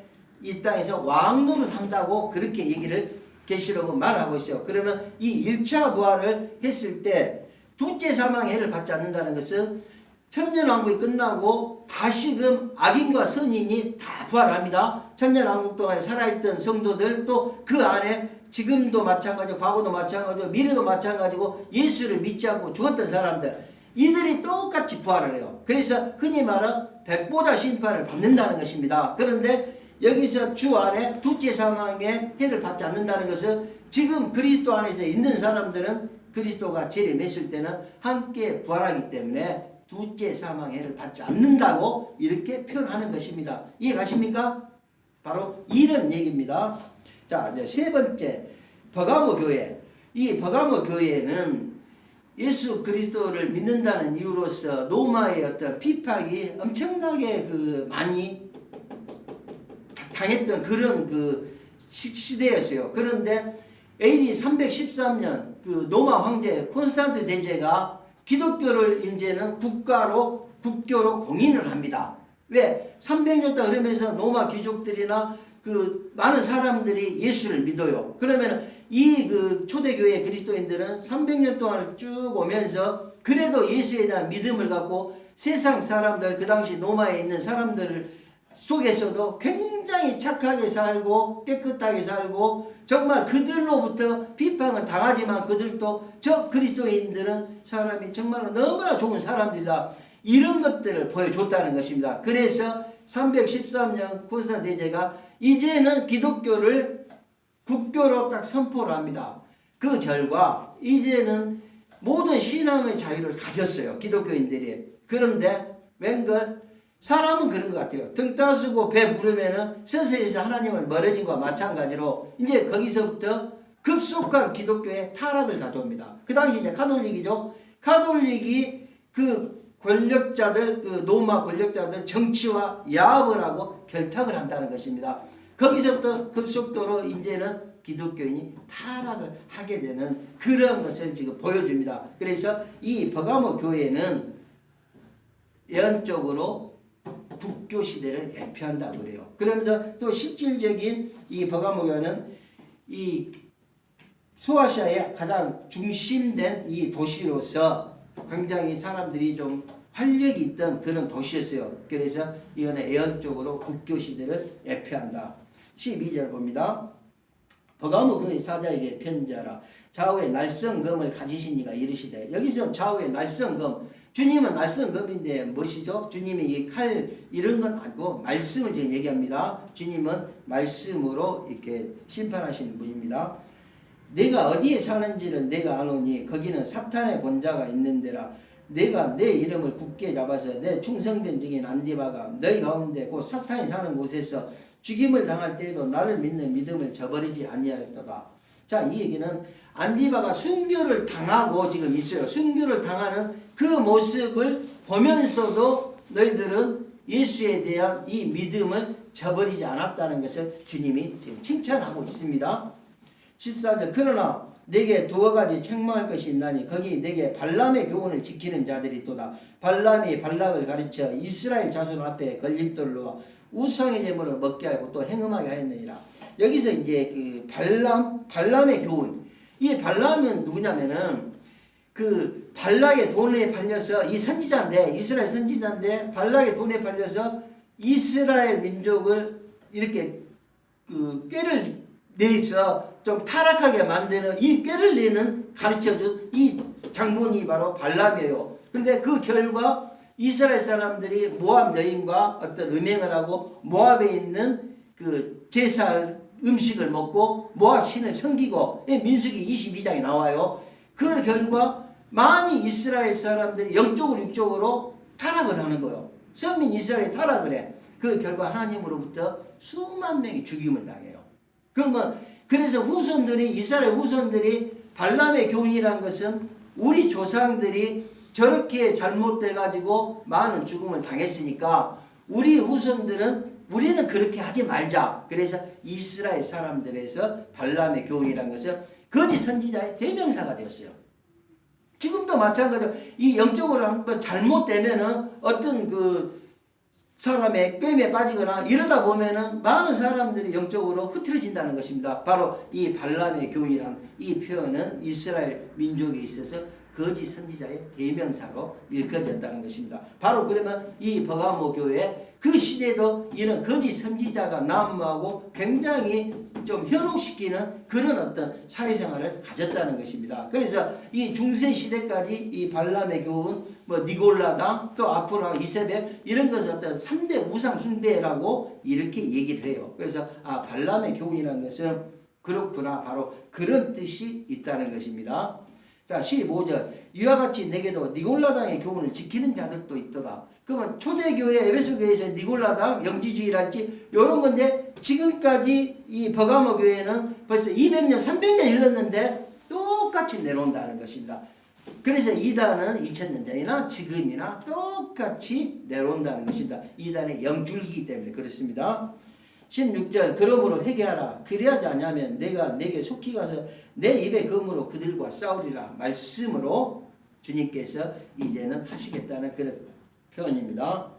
이 땅에서 왕노릇 한다고 그렇게 얘기를 계시록은 말하고 있어요. 그러면 이 1차 부활을 했을 때 둘째 사망의 해를 받지 않는다는 것은 천년왕국이 끝나고 다시금 악인과 선인이 다 부활합니다. 천년왕국 동안에 살아있던 성도들 또 그 안에 지금도 마찬가지고 과거도 마찬가지고 미래도 마찬가지고 예수를 믿지 않고 죽었던 사람들 이들이 똑같이 부활을 해요. 그래서 흔히 말하는 백보다 심판을 받는다는 것입니다. 그런데 여기서 주 안에 둘째 사망의 해를 받지 않는다는 것은 지금 그리스도 안에서 있는 사람들은 그리스도가 재림했을 때는 함께 부활하기 때문에 둘째 사망의 해를 받지 않는다고 이렇게 표현하는 것입니다. 이해가십니까? 바로 이런 얘기입니다. 자, 이제 세 번째, 버가모 교회. 이 버가모 교회는 예수 그리스도를 믿는다는 이유로서 로마의 어떤 비판이 엄청나게 많이 당했던 그런 시대였어요. 그런데 AD 313년 로마 황제 콘스탄트 대제가 기독교를 이제는 국교로 공인을 합니다. 왜? 300년 동안 흐르면서 로마 귀족들이나 많은 사람들이 예수를 믿어요. 그러면 이 초대교회 그리스도인들은 300년 동안 쭉 오면서 그래도 예수에 대한 믿음을 갖고 세상 사람들, 그 당시 로마에 있는 사람들 속에서도 굉장히 착하게 살고 깨끗하게 살고 정말 그들로부터 비판을 당하지만 그들도 저 그리스도인들은 사람이 정말 너무나 좋은 사람들이다. 이런 것들을 보여줬다는 것입니다. 그래서 313년 콘스탄틴 대제가 이제는 기독교를 국교로 딱 선포를 합니다. 그 결과 이제는 모든 신앙의 자유를 가졌어요. 기독교인들이. 그런데 웬걸 사람은 그런 것 같아요. 등 따스고 배 부르면은 서서히 하나님을 멀어진 것과 마찬가지로 이제 거기서부터 급속한 기독교의 타락을 가져옵니다. 그 당시 이제 카톨릭이죠. 카톨릭이 권력자들, 로마 권력자들 정치와 야합을 하고 결탁을 한다는 것입니다. 거기서부터 급속도로 이제는 기독교인이 타락을 하게 되는 그런 것을 지금 보여줍니다. 그래서 이 버가모 교회는 예언적으로 국교 시대를 예표한다고 그래요. 그러면서 또 실질적인 이 버가모 교회는 이 소아시아의 가장 중심된 이 도시로서 굉장히 사람들이 좀 활력이 있던 그런 도시였어요. 그래서 이거는 예언적으로 국교 시대를 예표한다. 12절 봅니다. 버가모 교회 사자에게 편지하라. 좌우에 날성검을 가지신 이가 이르시되, 여기서 좌우에 날성검, 주님은 날성검인데 무엇이죠? 주님이 이 칼 이런 건 아니고 말씀을 지금 얘기합니다. 주님은 말씀으로 이렇게 심판하시는 분입니다. 내가 어디에 사는지를 내가 아노니 거기는 사탄의 권자가 있는 데라. 내가 내 이름을 굳게 잡아서 내 충성된 증인 안디바가 너희 가운데 곧 사탄이 사는 곳에서 죽임을 당할 때에도 나를 믿는 믿음을 저버리지 아니하였도다. 자, 이 얘기는 안디바가 순교를 당하고 지금 있어요. 순교를 당하는 그 모습을 보면서도 너희들은 예수에 대한 이 믿음을 저버리지 않았다는 것을 주님이 지금 칭찬하고 있습니다. 14절 그러나 내게 두어 가지 책망할 것이 있나니 거기 내게 발람의 교훈을 지키는 자들이 있도다. 발람이 발락을 가르쳐 이스라엘 자손 앞에 걸림돌로 우상의 제물을 먹게 하고 또 행음하게 하였느니라. 여기서 이제 그 발람의 교훈, 이 발람은 누구냐면은 그 발락의 돈에 팔려서 이 선지자인데, 이스라엘 선지자인데 발락의 돈에 팔려서 이스라엘 민족을 이렇게 그 꾀를 내서 좀 타락하게 만드는 이 꾀를 내는 가르쳐준 이 장본이 바로 발람이에요. 근데 그 결과 이스라엘 사람들이 모압 여인과 어떤 음행을 하고 모압에 있는 그 제사 음식을 먹고 모압 신을 섬기고, 민수기 22장에 나와요. 그 결과 많이 이스라엘 사람들이 영적으로 육적으로 타락을 하는 거예요. 선민 이스라엘이 타락을 해. 그 결과 하나님으로부터 수만 명이 죽임을 당해요. 그러면 그래서 후손들이, 이스라엘 후손들이 발람의 교훈이라는 것은 우리 조상들이 저렇게 잘못돼 가지고 많은 죽음을 당했으니까 우리 후손들은 우리는 그렇게 하지 말자. 그래서 이스라엘 사람들에서 발람의 교훈이라는 것은 거짓 선지자의 대명사가 되었어요. 지금도 마찬가지로 이 영적으로 한번 잘못되면은 어떤 그 사람의 꿰매에 빠지거나 이러다 보면은 많은 사람들이 영적으로 흐트러진다는 것입니다. 바로 이 발람의 교훈이라는 이 표현은 이스라엘 민족에 있어서 거짓 선지자의 대명사로 일컬어졌다는 것입니다. 바로 그러면 이 버가모 교회 그 시대에도 이런 거짓 선지자가 난무하고 굉장히 좀 현혹시키는 그런 어떤 사회생활을 가졌다는 것입니다. 그래서 이 중세 시대까지 이 발람의 교훈, 뭐 니골라당, 또 앞으로 이세벨 이런 것을 어떤 3대 우상 숭배라고 이렇게 얘기를 해요. 그래서 발람의 교훈이라는 것은 그렇구나, 바로 그런 뜻이 있다는 것입니다. 자, 15절 이와 같이 내게도 니골라당의 교훈을 지키는 자들도 있도다. 그러면 초대교회 에베소교회에서 니골라당 영지주의랄지 이런 건데 지금까지 이 버가모 교회는 벌써 200년 300년 흘렀는데 똑같이 내놓는다는 것입니다. 그래서 이단은 2000년 전이나 지금이나 똑같이 내놓는다는 것입니다. 이단의 영줄기이기 때문에 그렇습니다. 16절 그러므로 회개하라. 그리하지 않으면 내가 내게 속히 가서 내 입의 검으로 그들과 싸우리라. 말씀으로 주님께서 이제는 하시겠다는 그런 표현입니다.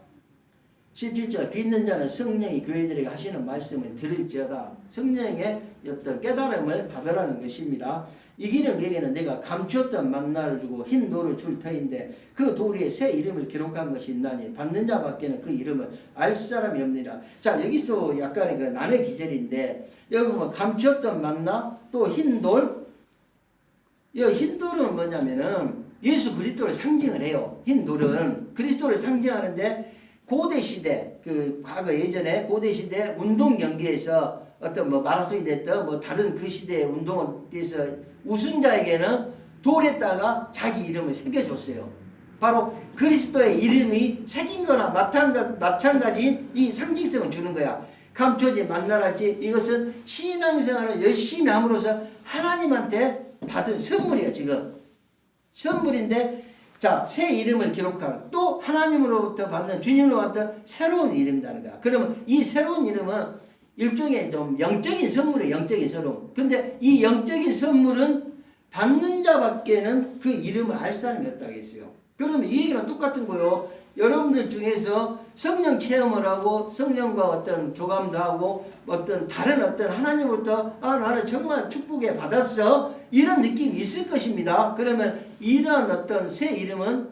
17절 귀 있는 자는 성령이 교회들에게 하시는 말씀을 들을지어다. 성령의 어떤 깨달음을 받으라는 것입니다. 이 기능에게는 내가 감추었던 만나를 주고 흰 돌을 줄 터인데 그 돌 위에 새 이름을 기록한 것이 있나니 받는 자밖에는 그 이름을 알 사람이 없느니라. 자, 여기서 약간의 그 난의 기절인데 여기 보면 감추었던 만나 또 흰 돌. 이 흰 돌은 뭐냐면은 예수 그리스도를 상징을 해요. 흰 돌은 그리스도를 상징하는데 고대 시대, 그 과거 예전에 고대 시대 운동 경기에서 어떤 뭐 마라톤이 됐든 뭐 다른 그 시대의 운동에서 우승자에게는 돌에다가 자기 이름을 새겨줬어요. 바로 그리스도의 이름이 새긴 거나 마찬가지인 이 상징성을 주는 거야. 감춰진 만나랄지 이것은 신앙생활을 열심히 함으로써 하나님한테 받은 선물이에요. 지금 선물인데, 자, 새 이름을 기록한 또 하나님으로부터 받는, 주님으로부터 받는 새로운 이름이라는 거야. 그러면 이 새로운 이름은 일종의 좀 영적인 선물이에요. 영적인 선물. 근데 이 영적인 선물은 받는 자밖에는 그 이름을 알 사람이 없다고 했어요. 그러면 이 얘기랑 똑같은 거요. 여러분들 중에서 성령 체험을 하고 성령과 어떤 교감도 하고 어떤 다른 어떤 하나님으로부터 나는 정말 축복에 받았어, 이런 느낌이 있을 것입니다. 그러면 이러한 어떤 새 이름은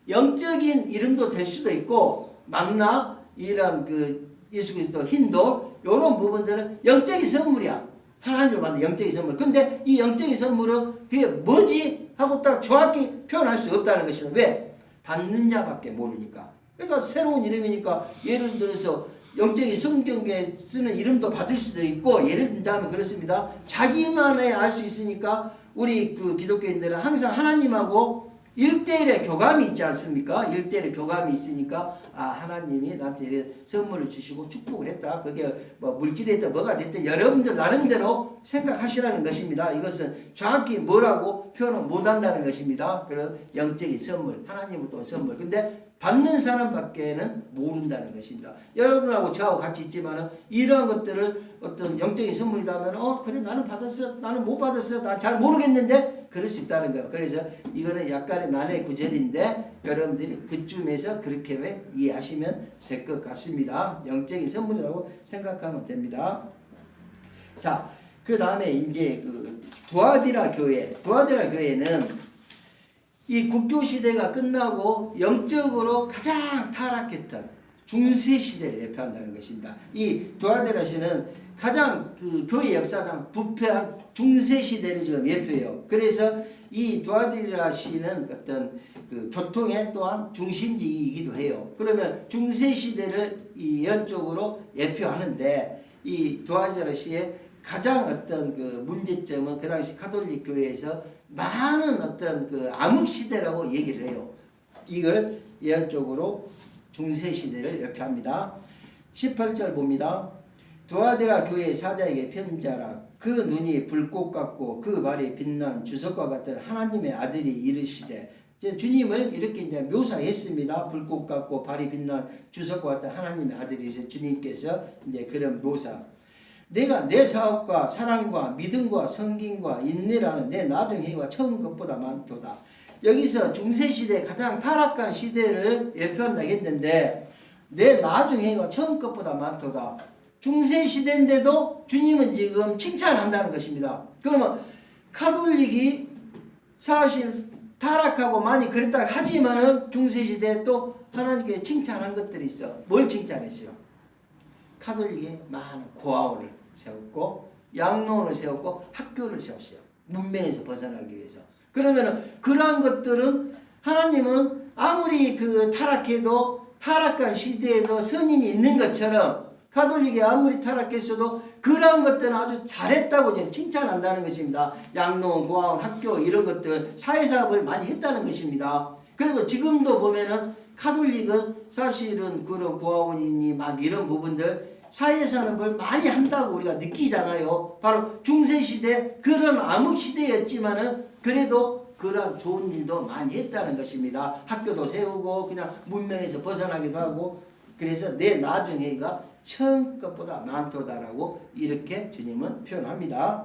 영적인 이름도 될 수도 있고, 만나 이런 그 예수 그리스도 흰돌 이런 부분들은 영적인 선물이야. 하나님으로 받는 영적인 선물. 근데 이 영적인 선물은 그게 뭐지? 하고 딱 정확히 표현할 수 없다는 것입니다. 왜? 받는 자밖에 모르니까. 그러니까 새로운 이름이니까 예를 들어서 영적인 성경에 쓰는 이름도 받을 수도 있고, 예를 든다면 그렇습니다. 자기만에 알 수 있으니까 우리 그 기독교인들은 항상 하나님하고 1대1의 교감이 있지 않습니까? 1대1의 교감이 있으니까 하나님이 나한테 이런 선물을 주시고 축복을 했다. 그게 뭐 물질이 됐든 뭐가 됐든 여러분들 나름대로 생각하시라는 것입니다. 이것은 정확히 뭐라고 표현을 못한다는 것입니다. 그런 영적인 선물, 하나님으로부터 온 선물. 근데 받는 사람밖에는 모른다는 것입니다. 여러분하고 저하고 같이 있지만은 이러한 것들을 어떤 영적인 선물이라면 그래 나는 받았어, 나는 못 받았어, 난 잘 모르겠는데 그럴 수 있다는 거예요. 그래서 이거는 약간의 난해 구절인데 여러분들이 그쯤에서 그렇게 왜 이해하시면 될 것 같습니다. 영적인 선물이라고 생각하면 됩니다. 자, 그 다음에 이제 그 두아디라 교회는 이 국교 시대가 끝나고 영적으로 가장 타락했던 중세 시대를 예표한다는 것입니다. 이 두아디라시는 가장 그 교회 역사상 부패한 중세 시대를 지금 예표해요. 그래서 이 두아디라시는 어떤 그 교통의 또한 중심지이기도 해요. 그러면 중세 시대를 이 연쪽으로 예표하는데 이 두아디라시의 가장 어떤 그 문제점은 그 당시 가톨릭 교회에서 많은 어떤 그 암흑 시대라고 얘기를 해요. 이걸 예언적으로 중세 시대를 예표합니다. 18절 봅니다. 두아디라 교회 사자에게 편지하라. 그 눈이 불꽃 같고 그 발이 빛난 주석과 같은 하나님의 아들이 이르시되, 이제 주님을 이렇게 이제 묘사했습니다. 불꽃 같고 발이 빛난 주석과 같은 하나님의 아들이 주님께서 이제 그런 묘사. 내가 내 사업과 사랑과 믿음과 성김과 인내라는 내 나중 행위가 처음 것보다 많도다. 여기서 중세시대 가장 타락한 시대를 예표한다고 했는데 내 나중 행위가 처음 것보다 많도다. 중세시대인데도 주님은 지금 칭찬한다는 것입니다. 그러면 가톨릭이 사실 타락하고 많이 그랬다 하지만은 중세시대에 또 하나님께 칭찬한 것들이 있어. 뭘 칭찬했어요? 가톨릭이 많은 고아원을 세웠고 양로원을 세웠고 학교를 세웠어요. 문명에서 벗어나기 위해서. 그러면은 그러한 것들은 하나님은 아무리 그 타락해도 타락한 시대에도 선인이 있는 것처럼 가톨릭이 아무리 타락했어도 그러한 것들은 아주 잘했다고 지금 칭찬한다는 것입니다. 양로원, 고아원, 학교 이런 것들 사회사업을 많이 했다는 것입니다. 그래도 지금도 보면은 가톨릭은 사실은 그런 고아원이니 막 이런 부분들 사회산업을 많이 한다고 우리가 느끼잖아요. 바로 중세시대 그런 암흑시대였지만은 그래도 그런 좋은 일도 많이 했다는 것입니다. 학교도 세우고 그냥 문명에서 벗어나기도 하고 그래서 내 나중에가 처음 것보다 많도다라고 이렇게 주님은 표현합니다.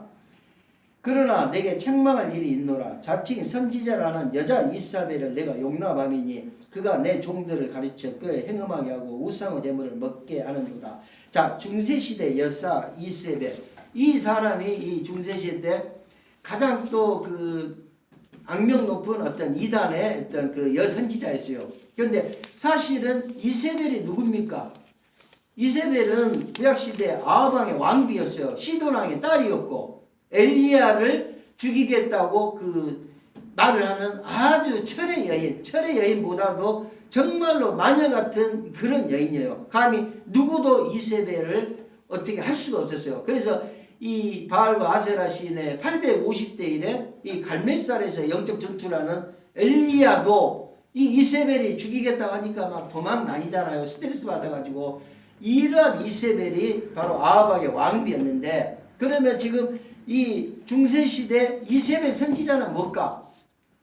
그러나 내게 책망할 일이 있노라. 자칭 선지자라는 여자 이사벨을 내가 용납함이니 그가 내 종들을 가르쳐 그의 행음하게 하고 우상의 제물을 먹게 하는도다. 자, 중세시대 여사 이세벨, 이 사람이 이 중세시대 때 가장 또 그 악명 높은 어떤 이단의 어떤 그 여선지자였어요. 그런데 사실은 이세벨이 누굽니까? 이세벨은 구약시대 아합왕의 왕비였어요. 시돈왕의 딸이었고 엘리야를 죽이겠다고 그 말을 하는 아주 철의 여인, 철의 여인보다도 정말로 마녀 같은 그런 여인이에요. 감히 누구도 이세벨을 어떻게 할 수가 없었어요. 그래서 이 바알과 아세라 시인의 850대 1에 이 갈멜살에서 영적 전투를 하는 엘리야도 이 이세벨이 죽이겠다고 하니까 막 도망 다니잖아요. 스트레스 받아가지고. 이런 이세벨이 바로 아합왕의 왕비였는데, 그러면 지금 이 중세시대 이세벨 선지자는 뭘까?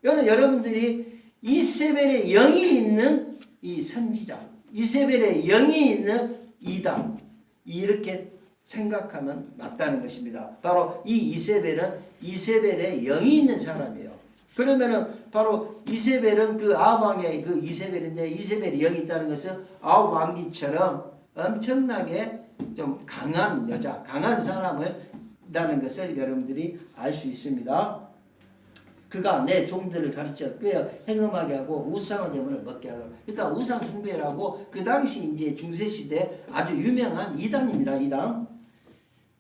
이거는 여러분들이 이세벨의 영이 있는 이 선지자, 이세벨의 영이 있는 이단, 이렇게 생각하면 맞다는 것입니다. 바로 이 이세벨은 이세벨의 영이 있는 사람이에요. 그러면은 바로 이세벨은 그 아합왕의 그 이세벨인데 이세벨이 영이 있다는 것은 아합 왕비처럼 엄청나게 좀 강한 여자, 강한 사람을 라는 것을 여러분들이 알 수 있습니다. 그가 내 종들을 가르쳐 꿰어 행음하게 하고 우상의 제물을 먹게 하고, 그러니까 우상 숭배라고 그 당시 이제 중세 시대 아주 유명한 이단입니다. 이단.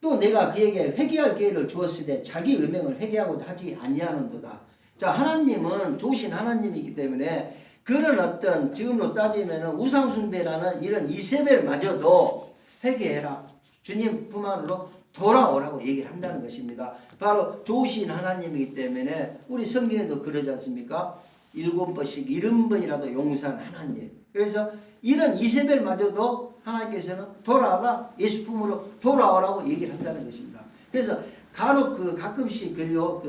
또 내가 그에게 회개할 기회를 주었을 때 자기 음행을 회개하고자 하지 아니하는도다. 자, 하나님은 좋으신 하나님이기 때문에 그런 어떤 지금으로 따지면 우상숭배라는 이런 이세벨마저도 회개해라. 주님 품 안으로 돌아오라고 얘기를 한다는 것입니다. 바로 좋으신 하나님이기 때문에 우리 성경에도 그러지 않습니까? 7번씩 70번이라도 용서한 하나님. 그래서 이런 이세벨마저도 하나님께서는 돌아오라, 예수 품으로 돌아오라고 얘기를 한다는 것입니다. 그래서 간혹 가끔씩 그래요.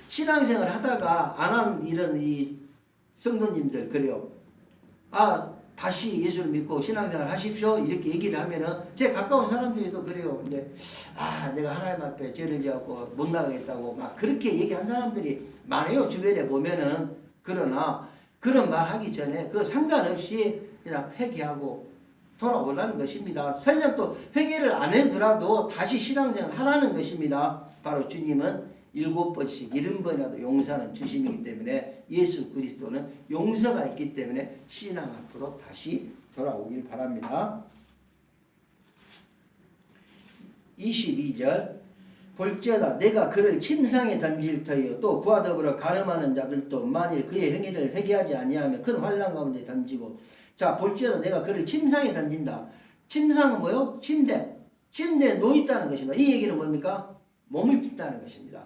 신앙생활 하다가 안 한 이런 이 성도님들 그래요. 다시 예수를 믿고 신앙생활 하십시오. 이렇게 얘기를 하면은 제 가까운 사람 중에도 그래요. 근데 내가 하나님 앞에 죄를 지었고 못 나가겠다고 막 그렇게 얘기한 사람들이 많아요. 주변에 보면은. 그러나 그런 말 하기 전에 그 상관없이 그냥 회개하고 돌아오라는 것입니다. 설령 또 회개를 안 하더라도 다시 신앙생활 하라는 것입니다. 바로 주님은 7번씩 70번이라도 용서하는 주심이기 때문에 예수 그리스도는 용서가 있기 때문에 신앙 앞으로 다시 돌아오길 바랍니다. 22절 볼지어다 내가 그를 침상에 던질 터이요 또 그와 더불어 간음하는 자들도 만일 그의 행위를 회개하지 아니하면 큰 환난 가운데 던지고 자 볼지어다 내가 그를 침상에 던진다. 침상은 뭐요? 침대에 놓여있다는 것입니다. 이 얘기는 뭡니까? 몸을 찢다는 것입니다.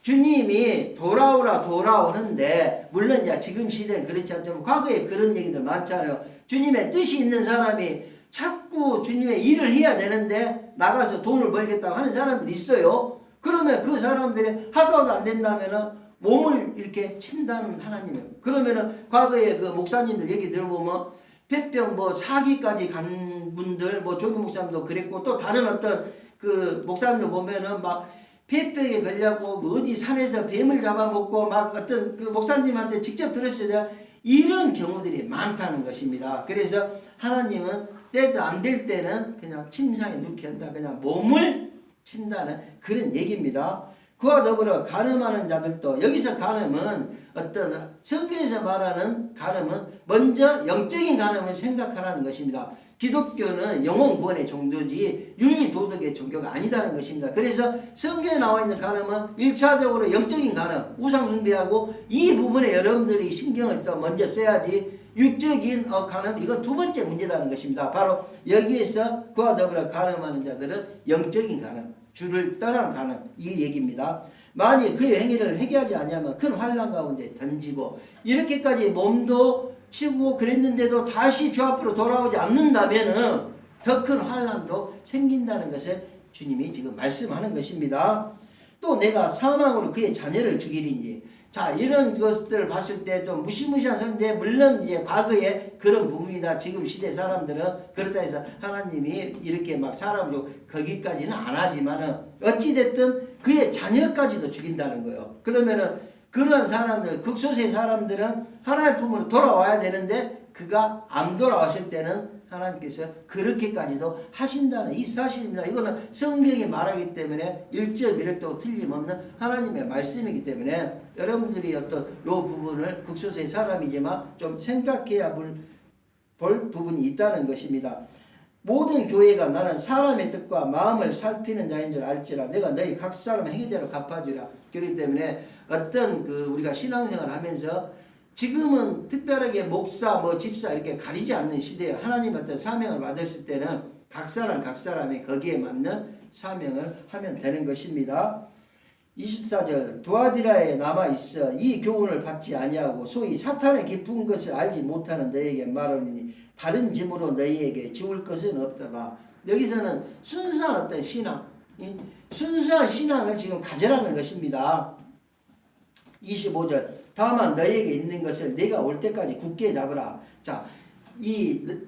주님이 돌아오는데 물론 이제 지금 시대는 그렇지 않지만 과거에 그런 얘기들 많잖아요. 주님의 뜻이 있는 사람이 자꾸 주님의 일을 해야 되는데 나가서 돈을 벌겠다고 하는 사람들이 있어요. 그러면 그 사람들이 하도도 안 된다면은 몸을 이렇게 친다는 하나님이에요. 그러면은 과거에 그 목사님들 얘기 들어보면 폐병 사기까지 간 분들 조기 목사님도 그랬고 또 다른 어떤 그 목사님들 보면은 막 폐병에 걸려고 어디 산에서 뱀을 잡아먹고 막 어떤 그 목사님한테 직접 들었어요. 이런 경우들이 많다는 것입니다. 그래서 하나님은 때도 안 될 때는 그냥 침상에 눕게 한다. 그냥 몸을 친다는 그런 얘기입니다. 그와 더불어 간음하는 자들도 여기서 간음은 어떤 성경에서 말하는 간음은 먼저 영적인 간음을 생각하라는 것입니다. 기독교는 영혼 구원의 종교지 윤리 도덕의 종교가 아니다는 것입니다. 그래서 성경에 나와 있는 간음은 1차적으로 영적인 간음, 우상 숭배하고 이 부분에 여러분들이 신경을 먼저 써야지 육적인 간음 이건 두 번째 문제라는 것입니다. 바로 여기에서 그와 더불어 간음하는 자들은 영적인 간음, 주를 떠난 간음 이 얘기입니다. 만일 그의 행위를 회개하지 아니하면 큰 환난 가운데 던지고 이렇게까지 몸도 치고 그랬는데도 다시 주 앞으로 돌아오지 않는다면은 더 큰 환난도 생긴다는 것을 주님이 지금 말씀하는 것입니다. 또 내가 사망으로 그의 자녀를 죽이리니 자 이런 것들을 봤을 때 좀 무시무시한 소리인데 물론 이제 과거에 그런 부분이다. 지금 시대 사람들은 그렇다 해서 하나님이 이렇게 막 사람을 거기까지는 안 하지만은 어찌됐든 그의 자녀까지도 죽인다는 거예요. 그러면은 그런 사람들 극소수의 사람들은 하나님의 품으로 돌아와야 되는데 그가 안 돌아왔을 때는 하나님께서 그렇게까지도 하신다는 이 사실입니다. 이거는 성경이 말하기 때문에 1.1획도 틀림없는 하나님의 말씀이기 때문에 여러분들이 어떤 이 부분을 극소수의 사람이지만 좀 생각해야 볼 부분이 있다는 것입니다. 모든 교회가 나는 사람의 뜻과 마음을 살피는 자인 줄 알지라 내가 너희 각 사람 행위대로 갚아주라. 그렇기 때문에 어떤 우리가 신앙생활을 하면서 지금은 특별하게 목사, 집사 이렇게 가리지 않는 시대에 하나님한테 사명을 받았을 때는 각 사람이 거기에 맞는 사명을 하면 되는 것입니다. 24절 두아디라에 남아있어 이 교훈을 받지 아니하고 소위 사탄의 깊은 것을 알지 못하는 너희에게 말하니 다른 짐으로 너희에게 지울 것은 없더라. 여기서는 순수한 어떤 신앙, 순수한 신앙을 지금 가져라는 것입니다. 25절 다만 너희에게 있는 것을 내가 올 때까지 굳게 잡으라. 자,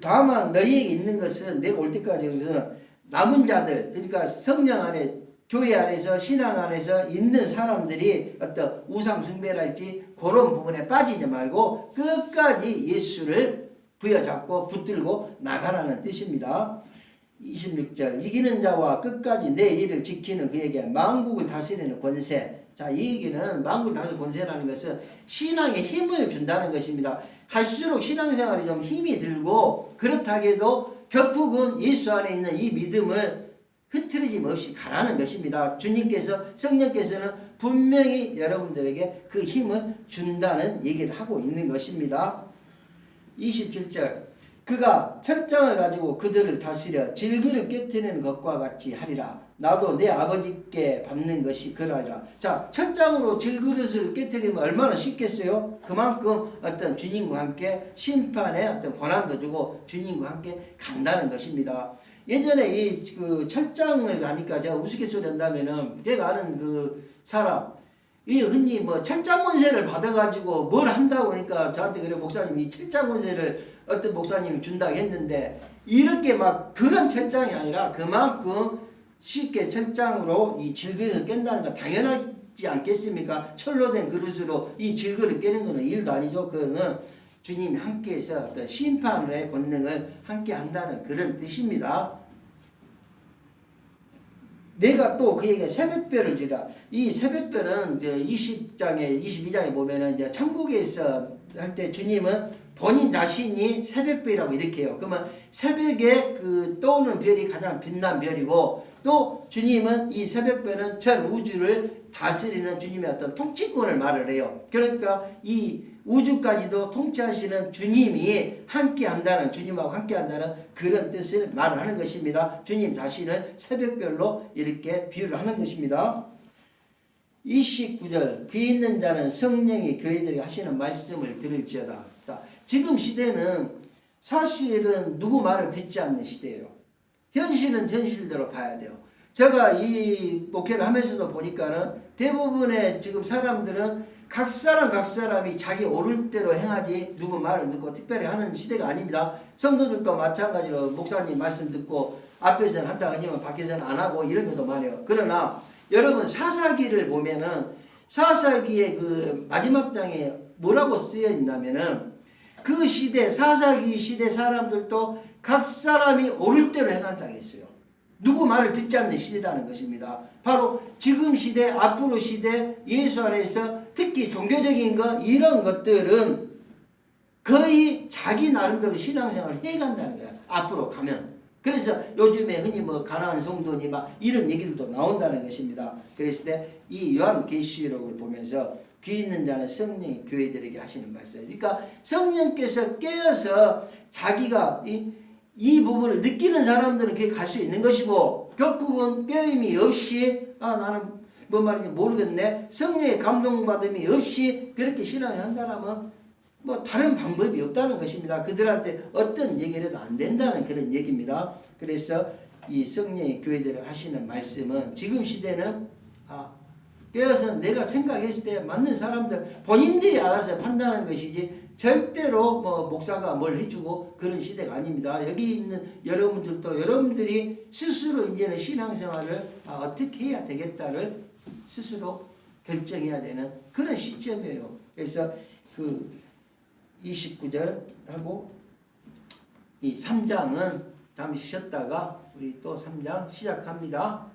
다만 너희에게 있는 것은 내가 올 때까지 그래서 남은 자들 그러니까 성령 안에 교회 안에서 신앙 안에서 있는 사람들이 어떤 우상 숭배랄지 그런 부분에 빠지지 말고 끝까지 예수를 부여잡고 붙들고 나가라는 뜻입니다. 26절 이기는 자와 끝까지 내 일을 지키는 그에게 만국을 다스리는 권세. 자, 이 얘기는 만국을 다스리는 권세라는 것은 신앙에 힘을 준다는 것입니다. 갈수록 신앙생활이 좀 힘이 들고 그렇다고 해도 결국은 예수 안에 있는 이 믿음을 흐트러짐 없이 가라는 것입니다. 주님께서 성령께서는 분명히 여러분들에게 그 힘을 준다는 얘기를 하고 있는 것입니다. 27절 그가 철장을 가지고 그들을 다스려 질그를 깨뜨리는 것과 같이 하리라. 나도 내 아버지께 받는 것이 그러하리라. 자, 철장으로 질그릇을 깨뜨리면 얼마나 쉽겠어요? 그만큼 어떤 주님과 함께 심판의 어떤 권한도 주고 주님과 함께 간다는 것입니다. 예전에 그 철장을 가니까 제가 우스갯소리 한다면은 제가 아는 그 사람 이 흔히 뭐 철장 권세를 받아가지고 뭘 한다고 하니까 저한테 그래 목사님이 철장 권세를 어떤 목사님이 준다고 했는데 이렇게 막 그런 철장이 아니라 그만큼 쉽게 철장으로 이 질그릇을 깬다는 거 당연하지 않겠습니까? 철로 된 그릇으로 이 질그릇을 깨는 것은 일도 아니죠. 그거는 주님이 함께해서 어떤 심판의 권능을 함께 한다는 그런 뜻입니다. 내가 또 그에게 새벽별을 주라. 이 새벽별은 이제 20장에 22장에 보면은 이제 천국에서 할 때 주님은 본인 자신이 새벽별이라고 이렇게 해요. 그러면 새벽에 그 떠오르는 별이 가장 빛난 별이고 또 주님은 이 새벽별은 전 우주를 다스리는 주님의 어떤 통치권을 말을 해요. 그러니까 이 우주까지도 통치하시는 주님이 함께 한다는 주님하고 함께 한다는 그런 뜻을 말을 하는 것입니다. 주님 자신을 새벽별로 이렇게 비유를 하는 것입니다. 29절 귀 있는 자는 성령이 교회들에게 하시는 말씀을 들을지어다. 자, 지금 시대는 사실은 누구 말을 듣지 않는 시대예요. 현실은 현실대로 봐야 돼요. 제가 이 목회를 하면서도 보니까는 대부분의 지금 사람들은 각 사람이 자기 옳을 대로 행하지 누구 말을 듣고 특별히 하는 시대가 아닙니다. 성도들도 마찬가지로 목사님 말씀 듣고 앞에서는 한다고 하지만 밖에서는 안 하고 이런 것도 많아요. 그러나 여러분 사사기를 보면은 사사기의 그 마지막 장에 뭐라고 쓰여 있냐면은 그 시대 사사기 시대 사람들도 각 사람이 옳을 대로 행한다고 했어요. 누구 말을 듣지 않는 시대라는 것입니다. 바로 지금 시대, 앞으로 시대, 예수 안에서 특히 종교적인 것 이런 것들은 거의 자기 나름대로 신앙생활을 해간다는 거야. 앞으로 가면. 그래서 요즘에 흔히 뭐 가난한 성도니 막 이런 얘기들도 나온다는 것입니다. 그랬을 때 이 요한계시록을 보면서 귀 있는 자는 성령이 교회들에게 하시는 말씀. 그러니까 성령께서 깨어서 자기가 이 부분을 느끼는 사람들은 그게 갈 수 있는 것이고 결국은 깨임이 없이 나는 뭔 말인지 모르겠네. 성령의 감동받음이 없이 그렇게 신앙을 한 사람은 뭐 다른 방법이 없다는 것입니다. 그들한테 어떤 얘기를 해도 안 된다는 그런 얘기입니다. 그래서 이 성령의 교회들을 하시는 말씀은 지금 시대는 깨어서 내가 생각했을 때 맞는 사람들 본인들이 알아서 판단하는 것이지 절대로 뭐 목사가 뭘 해주고 그런 시대가 아닙니다. 여기 있는 여러분들도 여러분들이 스스로 이제는 신앙생활을 어떻게 해야 되겠다를 스스로 결정해야 되는 그런 시점이에요. 그래서 그 29절하고 이 3장은 잠시 쉬었다가 우리 또 3장 시작합니다.